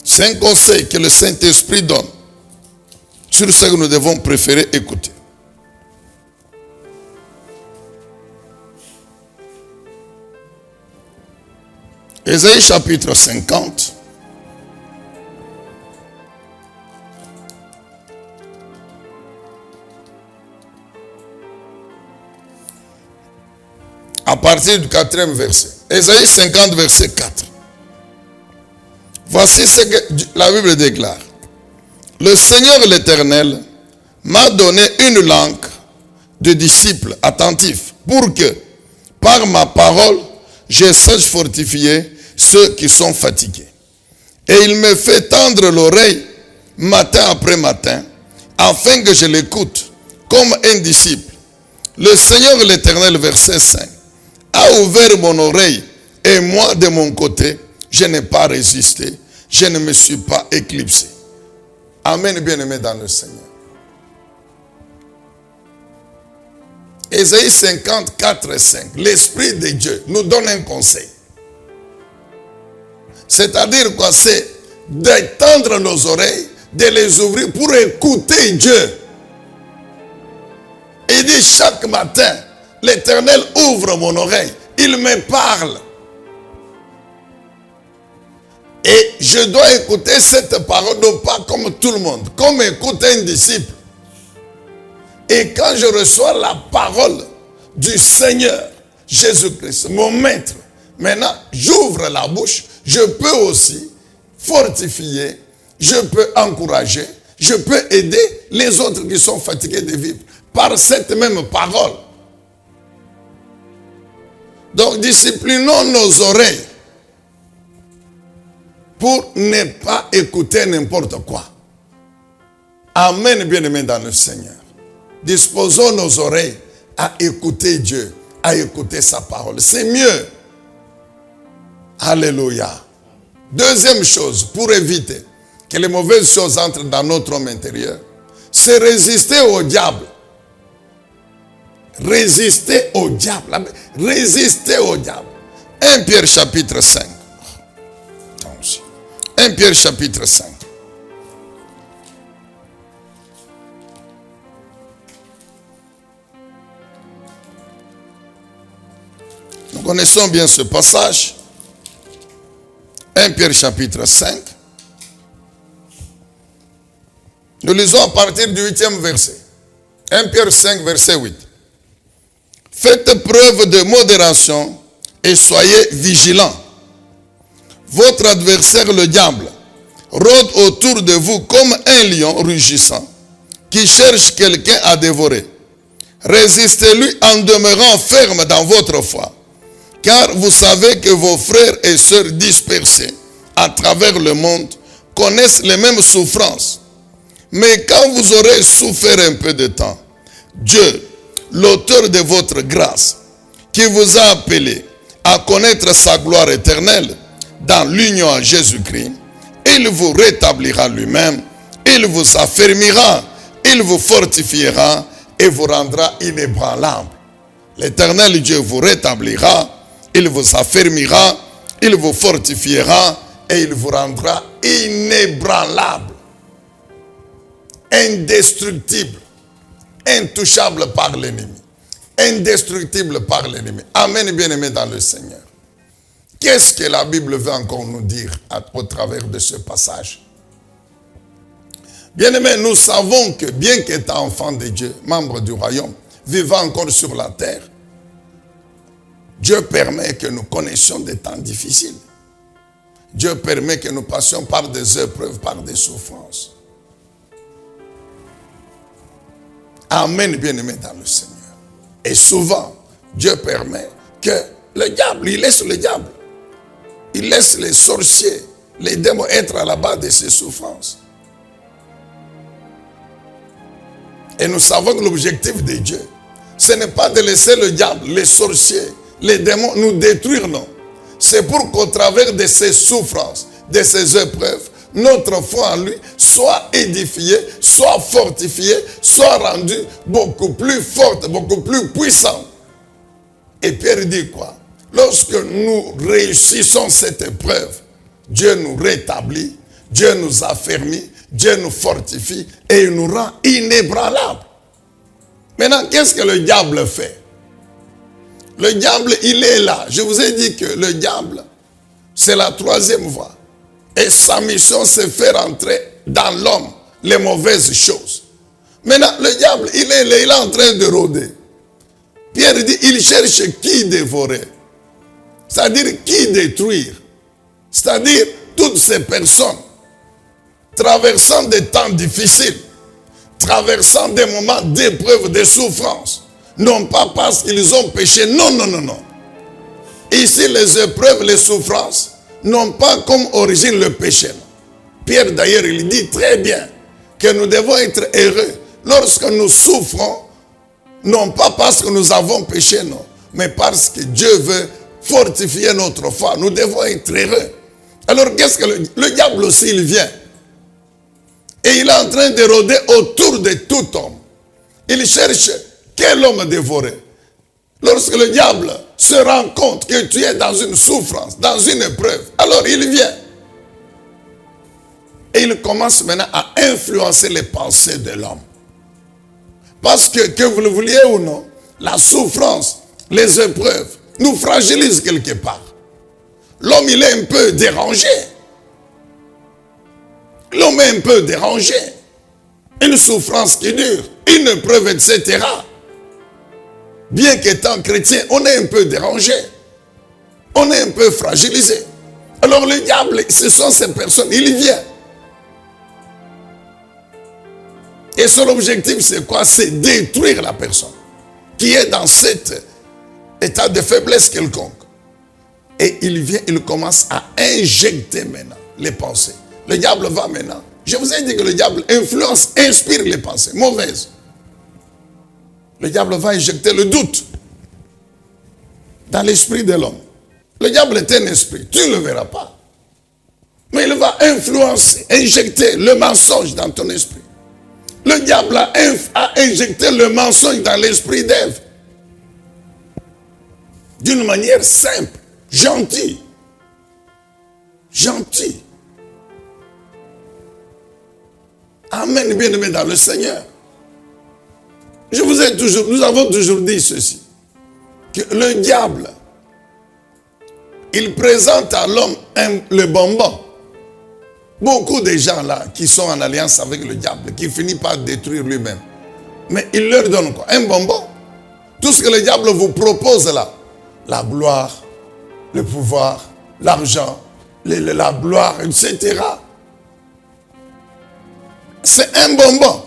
C'est un conseil que le Saint-Esprit donne sur ce que nous devons préférer écouter. Ésaïe chapitre 50. À partir du 4e verset. Ésaïe 50, verset 4. Voici ce que la Bible déclare. Le Seigneur l'Éternel m'a donné une langue de disciples attentifs pour que, par ma parole, je sache fortifier ceux qui sont fatigués. Et il me fait tendre l'oreille matin après matin, afin que je l'écoute comme un disciple. Le Seigneur l'Éternel, verset 5, a ouvert mon oreille et moi, de mon côté, je n'ai pas résisté, je ne me suis pas éclipsé. Amen, bien-aimé dans le Seigneur. Ésaïe 54 et 5, l'Esprit de Dieu nous donne un conseil. C'est-à-dire quoi? C'est d'étendre nos oreilles, de les ouvrir pour écouter Dieu. Il dit chaque matin, l'Éternel ouvre mon oreille, il me parle. Et je dois écouter cette parole, non pas comme tout le monde, comme écoute un disciple. Et quand je reçois la parole du Seigneur Jésus-Christ, mon maître, maintenant j'ouvre la bouche, je peux aussi fortifier, je peux encourager, je peux aider les autres qui sont fatigués de vivre par cette même parole. Donc disciplinons nos oreilles pour ne pas écouter n'importe quoi. Amen, bien-aimés dans le Seigneur. Disposons nos oreilles à écouter Dieu, à écouter sa parole. C'est mieux. Alléluia. Deuxième chose, pour éviter que les mauvaises choses entrent dans notre homme intérieur, c'est résister au diable. Résister au diable. Résister au diable. 1 Pierre chapitre 5. 1 Pierre chapitre 5. Nous connaissons bien ce passage. 1 Pierre chapitre 5. Nous lisons à partir du 8e verset. 1 Pierre 5, verset 8. Faites preuve de modération et soyez vigilants. Votre adversaire, le diable, rôde autour de vous comme un lion rugissant qui cherche quelqu'un à dévorer. Résistez-lui en demeurant ferme dans votre foi, car vous savez que vos frères et sœurs dispersés à travers le monde connaissent les mêmes souffrances. Mais quand vous aurez souffert un peu de temps, Dieu, l'auteur de votre grâce, qui vous a appelé à connaître sa gloire éternelle dans l'union à Jésus-Christ, il vous rétablira lui-même, il vous affermira, il vous fortifiera et vous rendra inébranlable. L'Éternel Dieu vous rétablira, il vous affermira, il vous fortifiera et il vous rendra inébranlable, indestructible, intouchable par l'ennemi, indestructible par l'ennemi. Amen, bien-aimés dans le Seigneur. Qu'est-ce que la Bible veut encore nous dire au travers de ce passage? Bien-aimés, nous savons que bien qu'étant enfants de Dieu, membres du royaume, vivant encore sur la terre, Dieu permet que nous connaissions des temps difficiles. Dieu permet que nous passions par des épreuves, par des souffrances. Amen, bien-aimés dans le Seigneur. Et souvent, Dieu permet que le diable, il laisse le diable. Il laisse les sorciers, les démons être à la base de ces souffrances. Et nous savons que l'objectif de Dieu, ce n'est pas de laisser le diable, les sorciers, les démons nous détruire, non. C'est pour qu'au travers de ces souffrances, de ces épreuves, notre foi en lui soit édifiée, soit fortifiée, soit rendue beaucoup plus forte, beaucoup plus puissante. Et Pierre dit quoi? Lorsque nous réussissons cette épreuve, Dieu nous rétablit, Dieu nous affermit, Dieu nous fortifie et il nous rend inébranlables. Maintenant, qu'est-ce que le diable fait? Le diable, il est là. Je vous ai dit que le diable, c'est la troisième voie. Et sa mission, c'est faire entrer dans l'homme les mauvaises choses. Maintenant, le diable, il est en train de rôder. Pierre dit, il cherche qui dévorer. C'est-à-dire qui détruire. C'est-à-dire toutes ces personnes, traversant des temps difficiles, traversant des moments d'épreuve, de souffrance, non pas parce qu'ils ont péché, non, non, non, non. Ici, les épreuves, les souffrances, n'ont pas comme origine le péché. Pierre, d'ailleurs, il dit très bien que nous devons être heureux lorsque nous souffrons, non pas parce que nous avons péché, non, mais parce que Dieu veut fortifier notre foi. Nous devons être heureux. Alors, qu'est-ce que le diable aussi, il vient. Et il est en train de rôder autour de tout homme. Il cherche quel homme dévorer. Lorsque le diable se rend compte que tu es dans une souffrance, dans une épreuve, alors il vient. Et il commence maintenant à influencer les pensées de l'homme. Parce que vous le vouliez ou non, la souffrance, les épreuves, nous fragilisent quelque part. L'homme, il est un peu dérangé. L'homme est un peu dérangé. Une souffrance qui dure, une épreuve, etc. Bien qu'étant chrétien, on est un peu dérangé. On est un peu fragilisé. Alors le diable, ce sont ces personnes, il vient. Et son objectif, c'est quoi? C'est détruire la personne qui est dans cet état de faiblesse quelconque. Et il vient, il commence à injecter maintenant les pensées. Le diable va maintenant. Je vous ai dit que le diable influence, inspire les pensées mauvaises. Le diable va injecter le doute dans l'esprit de l'homme. Le diable est un esprit, tu ne le verras pas. Mais il va influencer, injecter le mensonge dans ton esprit. Le diable a injecté le mensonge dans l'esprit d'Ève. D'une manière simple, gentille. Gentille. Amen, bien-aimé dans le Seigneur. Nous avons toujours dit ceci, que le diable, il présente à l'homme le bonbon. Beaucoup de gens là qui sont en alliance avec le diable, qui finit par détruire lui-même. Mais il leur donne quoi? Un bonbon. Tout ce que le diable vous propose là, la gloire, le pouvoir, l'argent, la gloire, etc. C'est un bonbon.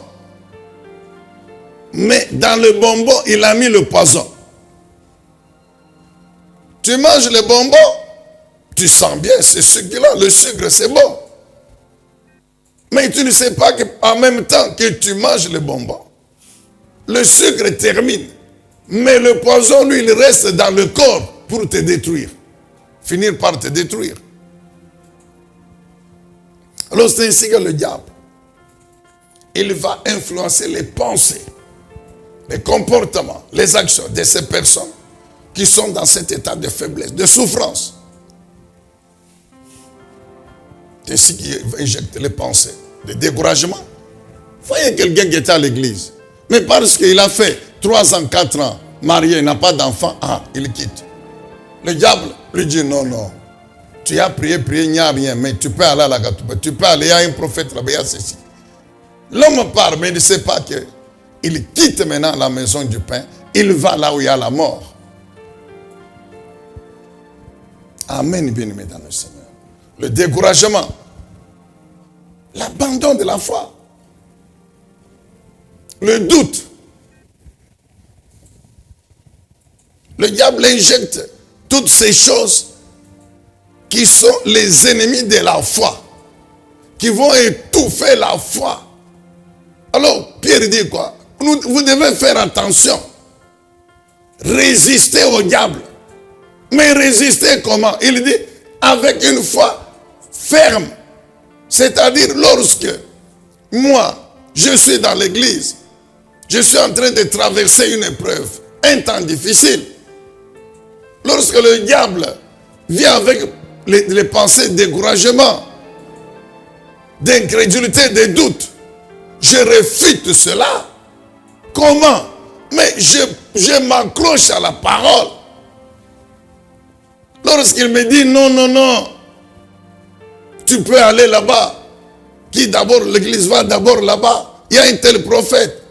Mais dans le bonbon, il a mis le poison. Tu manges le bonbon, tu sens bien, c'est sucre-là. Le sucre, c'est bon. Mais tu ne sais pas qu'en même temps que tu manges le bonbon, le sucre termine. Mais le poison, lui, il reste dans le corps pour te détruire. Finir par te détruire. Alors c'est ainsi que le diable, il va influencer les pensées, les comportements, les actions de ces personnes qui sont dans cet état de faiblesse, de souffrance. C'est ainsi qu'il injecte les pensées de découragement. Voyez quelqu'un qui était à l'église, mais parce qu'il a fait 3 ans, 4 ans, marié, il n'a pas d'enfant, il quitte. Le diable lui dit non, non. Tu as prié, il n'y a rien, mais tu peux aller à la Gatouba, tu peux aller, il y a un prophète là-bas, il y a ceci. L'homme part, mais il ne sait pas qu'il quitte maintenant la maison du pain, il va là où il y a la mort. Amen, bien-aimé dans le Seigneur. Le découragement, l'abandon de la foi, le doute. Le diable injecte toutes ces choses qui sont les ennemis de la foi, qui vont étouffer la foi. Alors, Pierre dit quoi? Vous devez faire attention. Résister au diable. Mais résister comment? Il dit avec une foi ferme. C'est-à-dire lorsque moi, je suis dans l'église, je suis en train de traverser une épreuve, un temps difficile. Lorsque le diable vient avec les pensées de découragement, d'incrédulité, de doute, je réfute cela. Comment? Mais je m'accroche à la parole. Lorsqu'il me dit non, non, non, tu peux aller là-bas. Qui d'abord, l'église va d'abord là-bas. Il y a un tel prophète.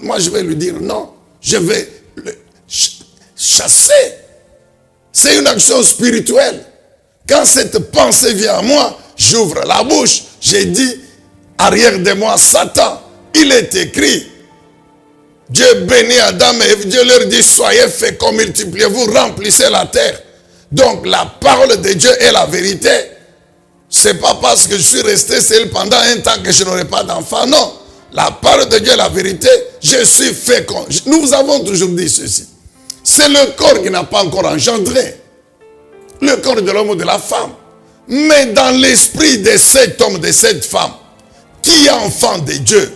Moi, je vais lui dire non. Je vais le chasser. C'est une action spirituelle. Quand cette pensée vient à moi, j'ouvre la bouche, j'ai dit, arrière de moi, Satan, il est écrit, Dieu bénit Adam et Ève, Dieu leur dit, soyez féconds, multipliez-vous, remplissez la terre. Donc la parole de Dieu est la vérité. C'est pas parce que je suis resté seul pendant un temps que je n'aurai pas d'enfant, non. La parole de Dieu est la vérité, je suis fécond. Nous avons toujours dit ceci. C'est le corps qui n'a pas encore engendré. Le corps de l'homme ou de la femme. Mais dans l'esprit de cet homme, de cette femme, qui est enfant de Dieu,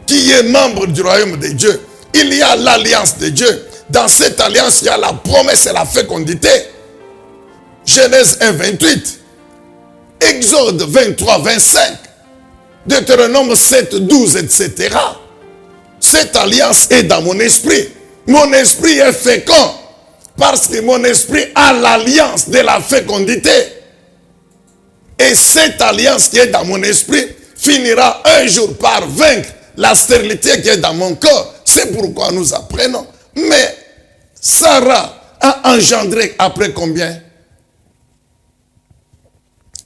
qui est membre du royaume de Dieu, il y a l'alliance de Dieu. Dans cette alliance, il y a la promesse et la fécondité. Genèse 1, 28. Exode 23, 25. Deutéronome 7, 12, etc. Cette alliance est dans mon esprit. Mon esprit est fécond. Parce que mon esprit a l'alliance de la fécondité. Et cette alliance qui est dans mon esprit finira un jour par vaincre la stérilité qui est dans mon corps. C'est pourquoi nous apprenons. Mais Sarah a engendré après combien?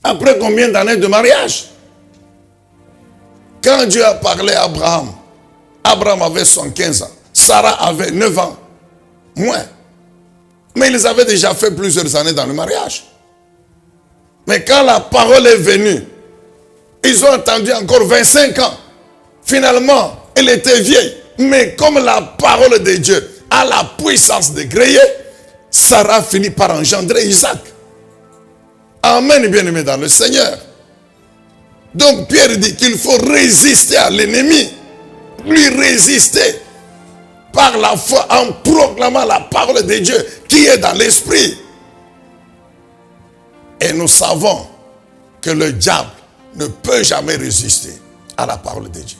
Après combien d'années de mariage? Quand Dieu a parlé à Abraham, Abraham avait 115 ans. Sarah avait 9 ans. Moins. Mais ils avaient déjà fait plusieurs années dans le mariage. Mais quand la parole est venue, ils ont attendu encore 25 ans. Finalement, elle était vieille. Mais comme la parole de Dieu a la puissance de créer, Sarah finit par engendrer Isaac. Amen, bien-aimé dans le Seigneur. Donc Pierre dit qu'il faut résister à l'ennemi. Lui résister par la foi en proclamant la parole de Dieu qui est dans l'esprit. Et nous savons que le diable ne peut jamais résister à la parole de Dieu.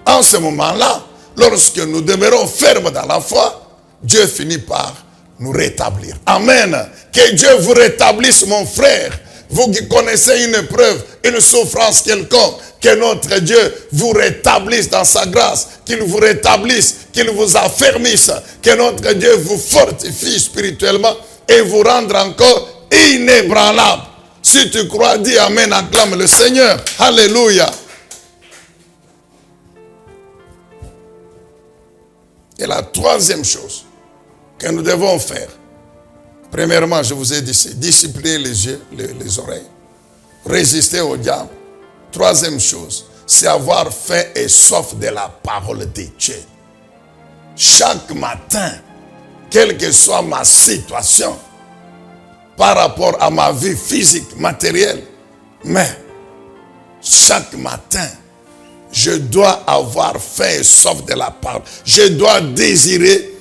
En ce moment-là, lorsque nous demeurons fermes dans la foi, Dieu finit par nous rétablir. Amen. Que Dieu vous rétablisse, mon frère. Vous qui connaissez une épreuve, une souffrance quelconque, que notre Dieu vous rétablisse dans sa grâce, qu'il vous rétablisse, qu'il vous affermisse, que notre Dieu vous fortifie spirituellement et vous rende encore inébranlable. Si tu crois, dis Amen, acclame le Seigneur. Alléluia. Et la troisième chose que nous devons faire, premièrement, je vous ai dit, c'est discipliner les yeux, les oreilles, résister au diable. Troisième chose, c'est avoir faim et soif de la parole de Dieu. Chaque matin, quelle que soit ma situation, par rapport à ma vie physique, matérielle, mais chaque matin, je dois avoir faim et soif de la parole. Je dois désirer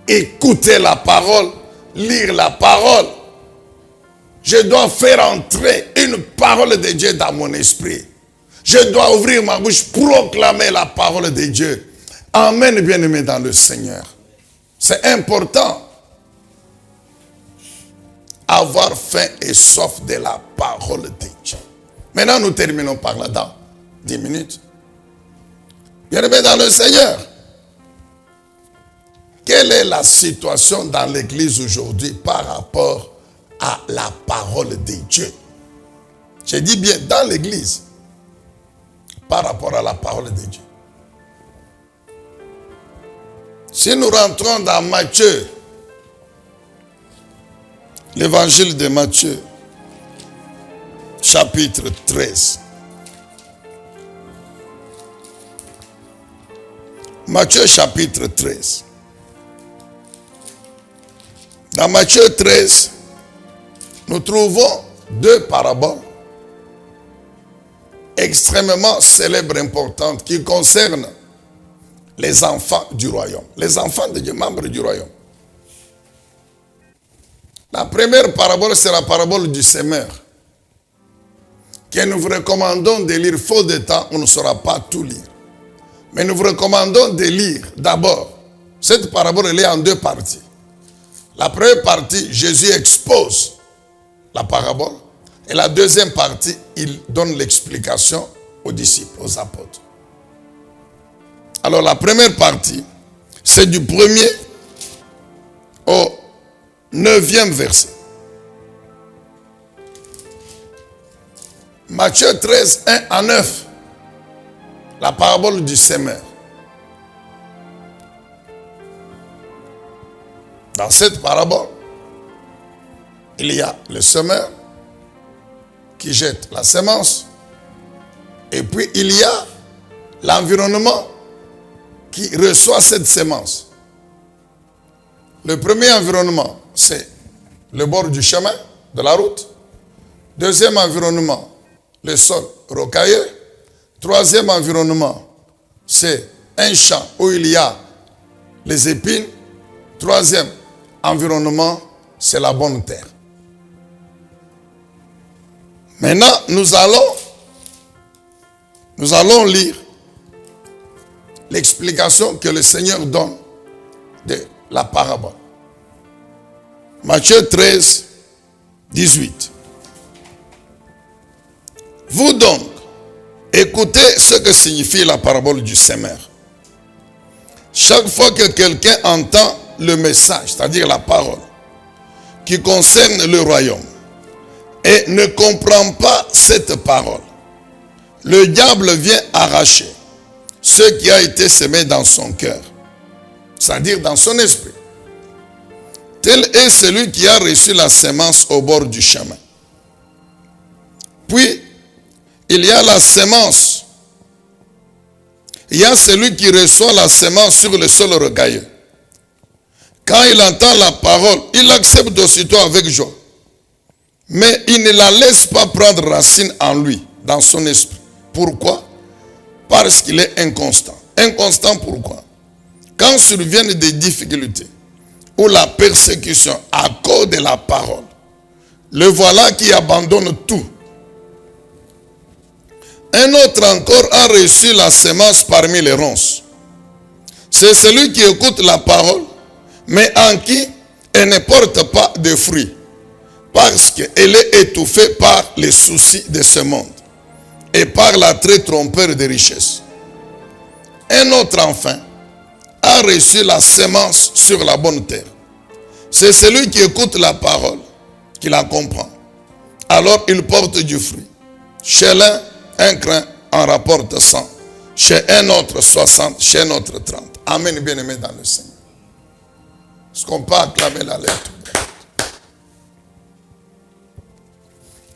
écouter la parole, lire la parole. Je dois faire entrer une parole de Dieu dans mon esprit. Je dois ouvrir ma bouche, proclamer la parole de Dieu. Amen, bien-aimé dans le Seigneur. C'est important. Avoir faim et soif de la parole de Dieu. Maintenant, nous terminons par là dans 10 minutes. Bien-aimé dans le Seigneur. Quelle est la situation dans l'église aujourd'hui par rapport à la parole de Dieu? Je dis bien dans l'église par rapport à la parole de Dieu. Si nous rentrons dans Matthieu, l'évangile de Matthieu, chapitre 13. Matthieu chapitre 13. Dans Matthieu 13, nous trouvons deux paraboles extrêmement célèbres et importantes qui concernent les enfants du royaume. Les enfants de Dieu, membres du royaume. La première parabole, c'est la parabole du semeur, que nous vous recommandons de lire. Faute de temps, on ne saura pas tout lire. Mais nous vous recommandons de lire d'abord. Cette parabole, elle est en deux parties. La première partie, Jésus expose la parabole. Et la deuxième partie, il donne l'explication aux disciples, aux apôtres. Alors la première partie, c'est du 1er au 9e verset. Matthieu 13, 1 à 9. La parabole du semeur. Dans cette parabole, il y a le semeur qui jette la semence. Et puis il y a l'environnement qui reçoit cette semence. Le premier environnement, c'est le bord du chemin, de la route. Deuxième environnement, le sol rocailleux. Troisième environnement, c'est un champ où il y a les épines. Troisième environnement, c'est la bonne terre. Maintenant, nous allons lire l'explication que le Seigneur donne de la parabole. Matthieu 13, 18. Vous donc, écoutez ce que signifie la parabole du semeur. Chaque fois que quelqu'un entend le message, c'est-à-dire la parole, qui concerne le royaume, et ne comprend pas cette parole, le diable vient arracher ce qui a été semé dans son cœur, c'est-à-dire dans son esprit. Tel est celui qui a reçu la semence au bord du chemin. Puis, il y a la semence. Il y a celui qui reçoit la semence sur le sol rocailleux. Quand il entend la parole, il l'accepte aussitôt avec joie. Mais il ne la laisse pas prendre racine en lui, dans son esprit. Pourquoi? Parce qu'il est inconstant. Inconstant pourquoi? Quand surviennent des difficultés ou la persécution à cause de la parole, le voilà qui abandonne tout. Un autre encore a reçu la semence parmi les ronces. C'est celui qui écoute la parole, mais en qui elle ne porte pas de fruits, parce qu'elle est étouffée par les soucis de ce monde et par l'attrait trompeur des richesses. Un autre enfin a reçu la semence sur la bonne terre. C'est celui qui écoute la parole, qui la comprend. Alors il porte du fruit. Chez l'un, un crin en rapporte 100. Chez un autre 60, chez un autre 30. Amen, bien-aimés dans le Seigneur. Est-ce qu'on peut acclamer la lettre?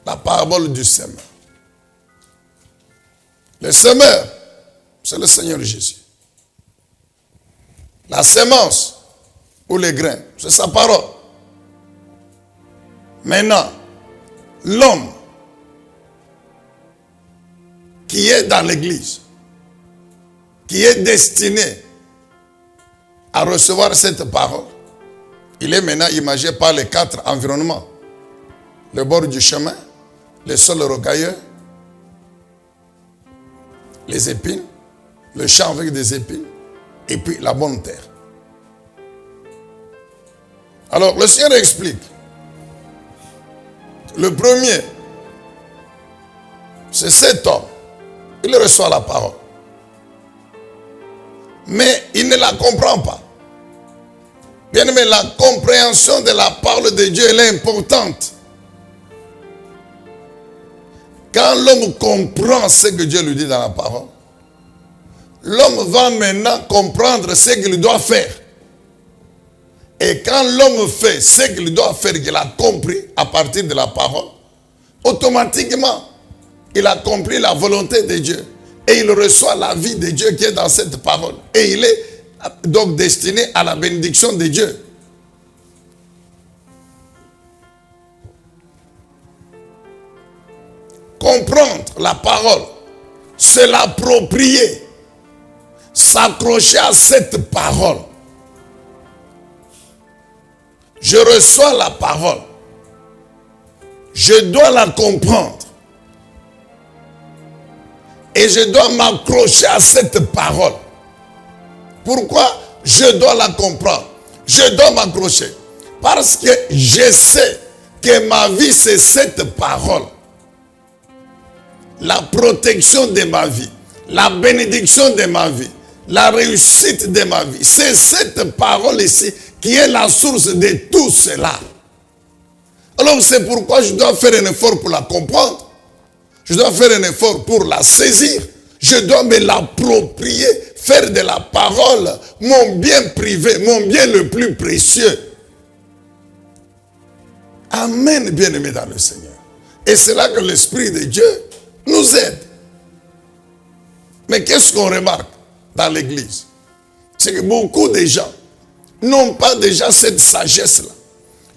La parabole du semeur. Le semeur, c'est le Seigneur Jésus. La semence ou les grains, c'est sa parole. Maintenant, l'homme qui est dans l'église, qui est destiné à recevoir cette parole, il est maintenant imagé par les 4 environnements. Le bord du chemin, le sol rocailleux, les épines, le champ avec des épines, et puis la bonne terre. Alors, le Seigneur explique. Le premier, c'est cet homme. Il reçoit la parole. Mais il ne la comprend pas. Bien aimé, la compréhension de la parole de Dieu, elle est importante. Quand l'homme comprend ce que Dieu lui dit dans la parole, l'homme va maintenant comprendre ce qu'il doit faire. Et quand l'homme fait ce qu'il doit faire, qu'il a compris à partir de la parole, automatiquement, il a compris la volonté de Dieu. Et il reçoit la vie de Dieu qui est dans cette parole. Et il est donc destiné à la bénédiction de Dieu. Comprendre la parole, se l'approprier, s'accrocher à cette parole. Je reçois la parole. Je dois la comprendre. Et je dois m'accrocher à cette parole. Pourquoi je dois la comprendre? Je dois m'accrocher. Parce que je sais que ma vie, c'est cette parole. La protection de ma vie. La bénédiction de ma vie. La réussite de ma vie. C'est cette parole ici qui est la source de tout cela. Alors c'est pourquoi je dois faire un effort pour la comprendre. Je dois faire un effort pour la saisir. Je dois me l'approprier, faire de la parole mon bien privé, mon bien le plus précieux. Amen, bien-aimés dans le Seigneur. Et c'est là que l'Esprit de Dieu nous aide. Mais qu'est-ce qu'on remarque dans l'Église? C'est que beaucoup de gens n'ont pas déjà cette sagesse-là,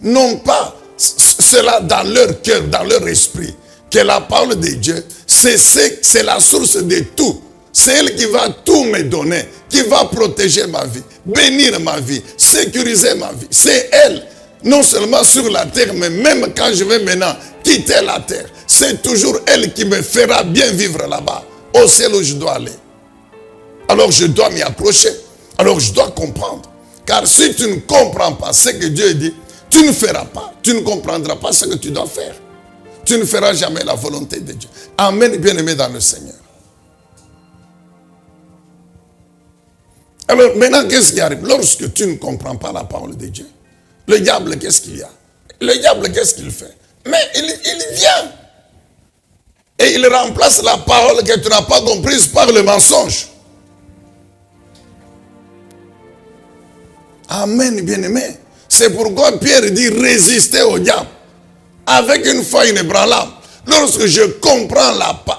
n'ont pas cela dans leur cœur, dans leur esprit, que la parole de Dieu, c'est la source de tout. C'est elle qui va tout me donner, qui va protéger ma vie, bénir ma vie, sécuriser ma vie. C'est elle, non seulement sur la terre, mais même quand je vais maintenant quitter la terre, c'est toujours elle qui me fera bien vivre là-bas, au ciel où je dois aller. Alors je dois m'y accrocher, alors je dois comprendre. Car si tu ne comprends pas ce que Dieu dit, tu ne feras pas, tu ne comprendras pas ce que tu dois faire. Tu ne feras jamais la volonté de Dieu. Amen, bien-aimé dans le Seigneur. Alors maintenant, qu'est-ce qui arrive? Lorsque tu ne comprends pas la parole de Dieu, le diable, qu'est-ce qu'il y a? Le diable, qu'est-ce qu'il fait? Mais il vient. Et il remplace la parole que tu n'as pas comprise par le mensonge. Amen, bien-aimé. C'est pourquoi Pierre dit résister au diable avec une foi inébranlable. Lorsque je comprends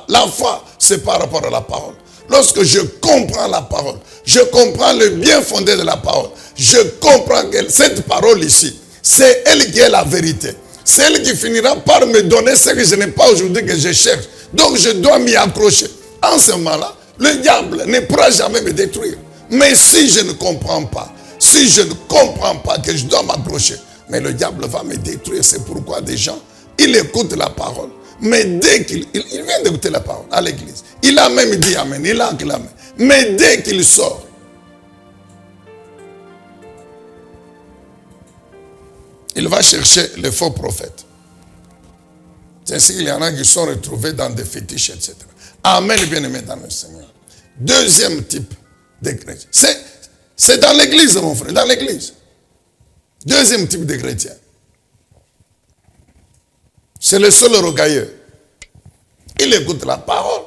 la foi, c'est par rapport à la parole. Lorsque je comprends la parole, je comprends le bien fondé de la parole. Je comprends que cette parole ici, c'est elle qui est la vérité. C'est elle qui finira par me donner ce que je n'ai pas aujourd'hui, que je cherche. Donc je dois m'y accrocher. En ce moment-là, le diable ne pourra jamais me détruire. Mais si je ne comprends pas, si je ne comprends pas que je dois m'accrocher, mais le diable va me détruire. C'est pourquoi des gens, ils écoutent la parole. Mais dès qu'il vient d'écouter la parole à l'église, il a même dit amen, il a acclamé. Mais dès qu'il sort, il va chercher les faux prophètes. C'est ainsi qu'il y en a qui sont retrouvés dans des fétiches, etc. Amen, bien-aimé dans le Seigneur. Deuxième type de chrétien. C'est dans l'église, mon frère, dans l'église. Deuxième type de chrétien. C'est le seul orgueilleux. Il écoute la parole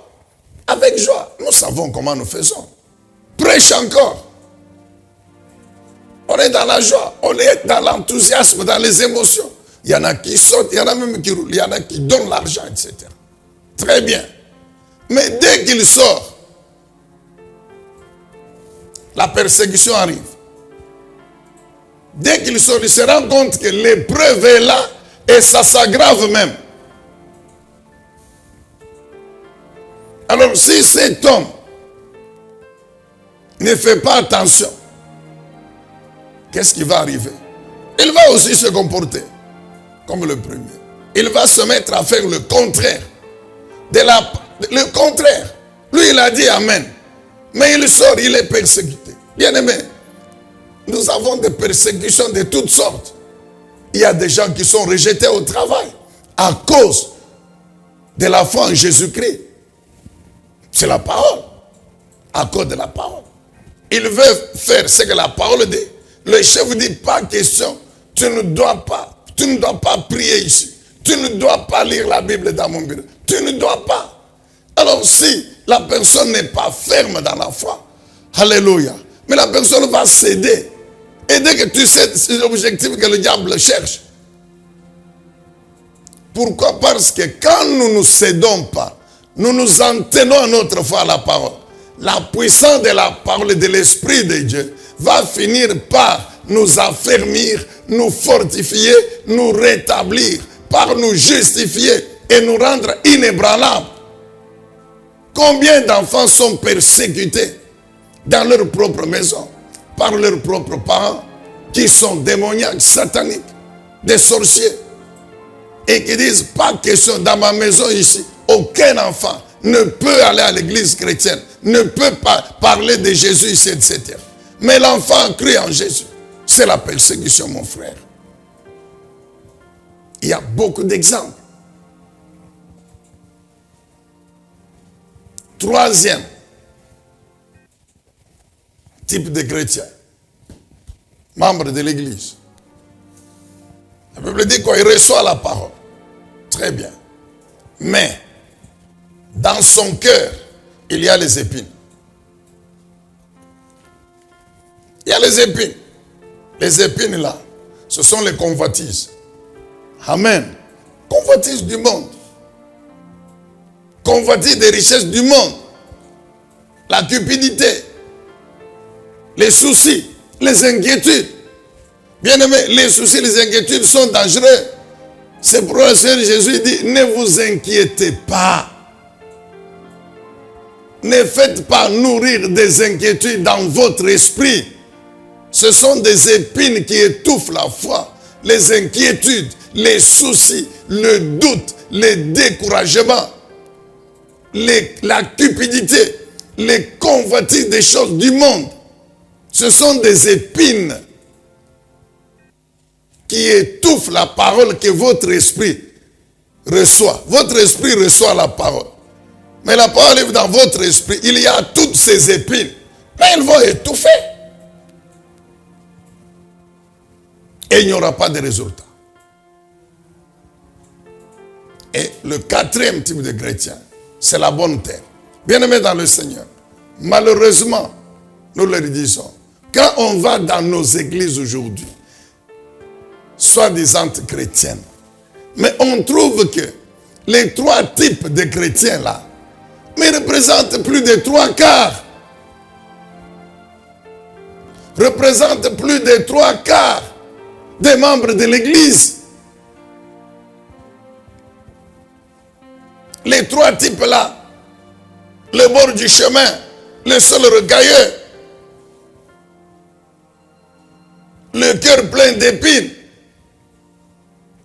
avec joie. Nous savons comment nous faisons. Prêche encore. On est dans la joie, on est dans l'enthousiasme, dans les émotions. Il y en a qui sautent, il y en a même qui roulent, il y en a qui donnent l'argent, etc. Très bien. Mais dès qu'il sort, la persécution arrive. Dès qu'il sort, il se rend compte que l'épreuve est là et ça s'aggrave même. Alors si cet homme ne fait pas attention, qu'est-ce qui va arriver? Il va aussi se comporter comme le premier. Il va se mettre à faire le contraire. Le contraire. Lui, il a dit amen. Mais il sort, il est persécuté. Bien-aimé, nous avons des persécutions de toutes sortes. Il y a des gens qui sont rejetés au travail à cause de la foi en Jésus-Christ. C'est la parole. À cause de la parole. Il veut faire ce que la parole dit. Le chef dit pas question. Tu ne dois pas prier ici. Tu ne dois pas lire la Bible dans mon bureau. Tu ne dois pas. Alors si la personne n'est pas ferme dans la foi, alléluia, mais la personne va céder. Et dès que tu sais, c'est l'objectif que le diable cherche. Pourquoi? Parce que quand nous ne cédons pas, nous nous en tenons à notre foi à la parole. La puissance de la parole et de l'Esprit de Dieu va finir par nous affermir, nous fortifier, nous rétablir, par nous justifier et nous rendre inébranlables. Combien d'enfants sont persécutés dans leur propre maison, par leurs propres parents, qui sont démoniaques, sataniques, des sorciers, et qui disent, pas question dans ma maison ici, aucun enfant ne peut aller à l'église chrétienne, ne peut pas parler de Jésus ici, etc. Mais l'enfant a cru en Jésus. C'est la persécution, mon frère. Il y a beaucoup d'exemples. Troisième type de chrétien, membre de l'église. La Bible dit qu'il reçoit la parole. Très bien. Mais dans son cœur, il y a les épines. Il y a les épines. Les épines là, ce sont les convoitises. Amen. Convoitises du monde. Convoitises des richesses du monde. La cupidité. Les soucis. Les inquiétudes. Bien aimé, les soucis, les inquiétudes sont dangereux. C'est pourquoi le Seigneur Jésus dit, ne vous inquiétez pas. Ne faites pas nourrir des inquiétudes dans votre esprit. Ce sont des épines qui étouffent la foi. Les inquiétudes, les soucis, le doute, les découragements, la cupidité, les convoitises des choses du monde. Ce sont des épines qui étouffent la parole que votre esprit reçoit. Votre esprit reçoit la parole. Mais la parole est dans votre esprit. Il y a toutes ces épines. Mais elles vont étouffer. Et il n'y aura pas de résultat. Et le quatrième type de chrétien, c'est la bonne terre. Bien-aimés dans le Seigneur, malheureusement, nous le disons, quand on va dans nos églises aujourd'hui, soi-disant chrétiennes, mais on trouve que les trois types de chrétiens là, mais représentent plus de 3/4. Représentent plus de 3/4 des membres de l'église. Les trois types là, le bord du chemin, le seul regailleux, le cœur plein d'épines,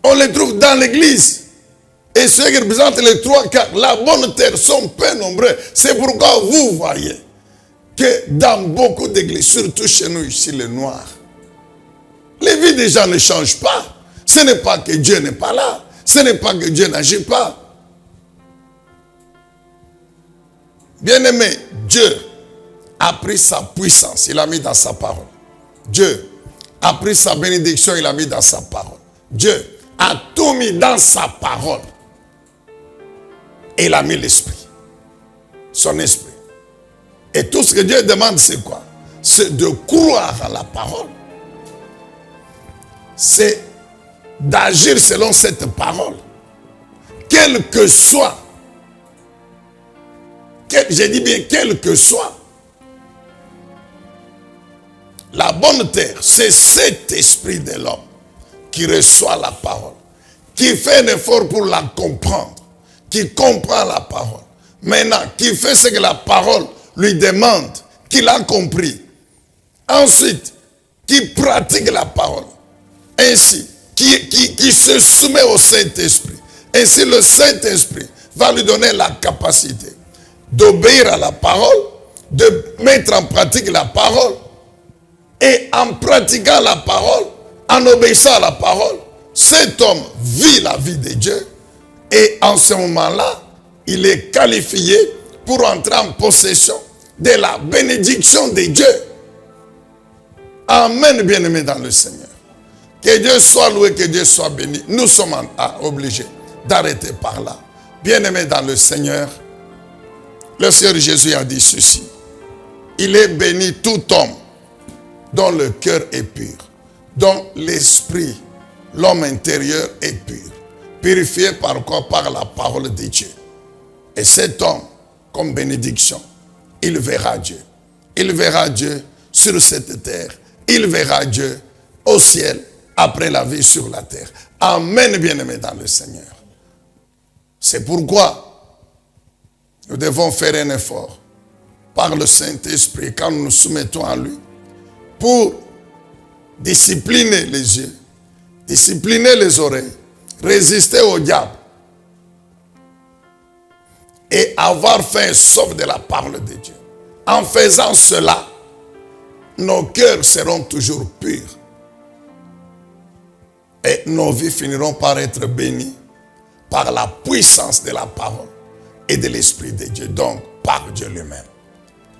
on les trouve dans l'église. Et ceux qui représentent les 3/4, la bonne terre, sont peu nombreux. C'est pourquoi vous voyez que dans beaucoup d'églises, surtout chez nous ici, les Noirs, les vies des gens ne changent pas. Ce n'est pas que Dieu n'est pas là. Ce n'est pas que Dieu n'agit pas. Bien-aimé, Dieu a pris sa puissance, il a mis dans sa parole. Dieu a pris sa bénédiction, il a mis dans sa parole. Dieu a tout mis dans sa parole. Et il a mis l'esprit. Son esprit. Et tout ce que Dieu demande, c'est quoi? C'est de croire à la parole. C'est d'agir selon cette parole. Quel que soit. Je dis bien quel que soit. La bonne terre, c'est cet esprit de l'homme qui reçoit la parole, qui fait un effort pour la comprendre, qui comprend la parole. Maintenant, qui fait ce que la parole lui demande, qu'il a compris. Ensuite, qui pratique la parole. Ainsi, qui se soumet au Saint-Esprit. Ainsi, le Saint-Esprit va lui donner la capacité d'obéir à la parole, de mettre en pratique la parole. Et en pratiquant la parole, en obéissant à la parole, cet homme vit la vie de Dieu. Et en ce moment-là, il est qualifié pour entrer en possession de la bénédiction de Dieu. Amen, bien-aimés dans le Seigneur. Que Dieu soit loué, que Dieu soit béni. Nous sommes obligés d'arrêter par là. Bien-aimés dans le Seigneur, le Seigneur Jésus a dit ceci. Il est béni tout homme dont le cœur est pur, dont l'esprit, l'homme intérieur est pur. Purifié par quoi? Par la parole de Dieu. Et cet homme, comme bénédiction, il verra Dieu. Il verra Dieu sur cette terre. Il verra Dieu au ciel après la vie sur la terre. Amen, bien-aimés dans le Seigneur. C'est pourquoi nous devons faire un effort par le Saint-Esprit quand nous nous soumettons à lui pour discipliner les yeux, discipliner les oreilles, résister au diable et avoir faim sauf de la parole de Dieu. En faisant cela, nos cœurs seront toujours purs et nos vies finiront par être bénies par la puissance de la parole et de l'Esprit de Dieu, donc par Dieu lui-même.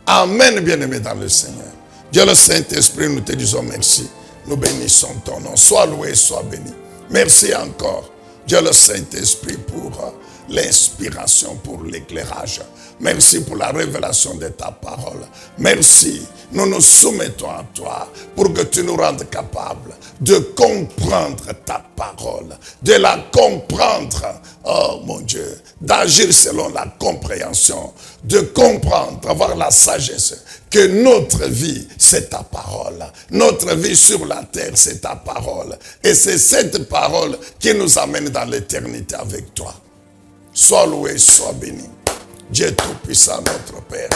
Amen, bien-aimés dans le Seigneur. Dieu le Saint-Esprit, nous te disons merci. Nous bénissons ton nom. Sois loué, sois béni. Merci encore, Dieu le Saint-Esprit, pour l'inspiration pour l'éclairage. Merci pour la révélation de ta parole. Merci. Nous nous soumettons à toi pour que tu nous rendes capables de comprendre ta parole, de la comprendre, oh mon Dieu, d'agir selon la compréhension, de comprendre, d'avoir la sagesse que notre vie, c'est ta parole. Notre vie sur la terre, c'est ta parole. Et c'est cette parole qui nous amène dans l'éternité avec toi. Sois loué, sois béni. Dieu Tout-Puissant, notre Père,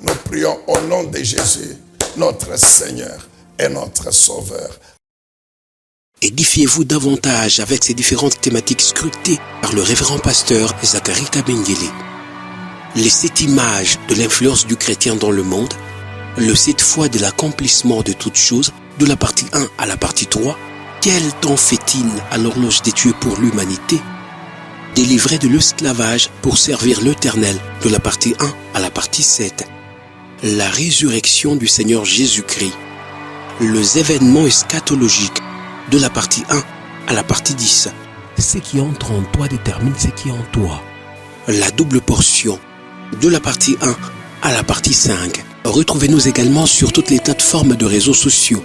nous prions au nom de Jésus, notre Seigneur et notre Sauveur. Édifiez-vous davantage avec ces différentes thématiques scrutées par le révérend pasteur Zacharie Kabengele. Les 7 images de l'influence du chrétien dans le monde, le 7 fois de l'accomplissement de toutes choses, de la partie 1 à la partie 3, quel temps fait-il à l'horloge des dieux pour l'humanité? Délivré de l'esclavage pour servir l'Éternel, de la partie 1 à la partie 7. La résurrection du Seigneur Jésus-Christ. Les événements eschatologiques, de la partie 1 à la partie 10. Ce qui entre en toi détermine ce qui est en toi. La double portion, de la partie 1 à la partie 5. Retrouvez-nous également sur toutes les plateformes de réseaux sociaux.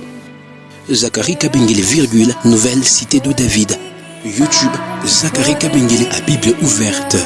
Zacharie Kabengele, Nouvelle Cité de David. YouTube, Zacharie Kabengele à Bible ouverte.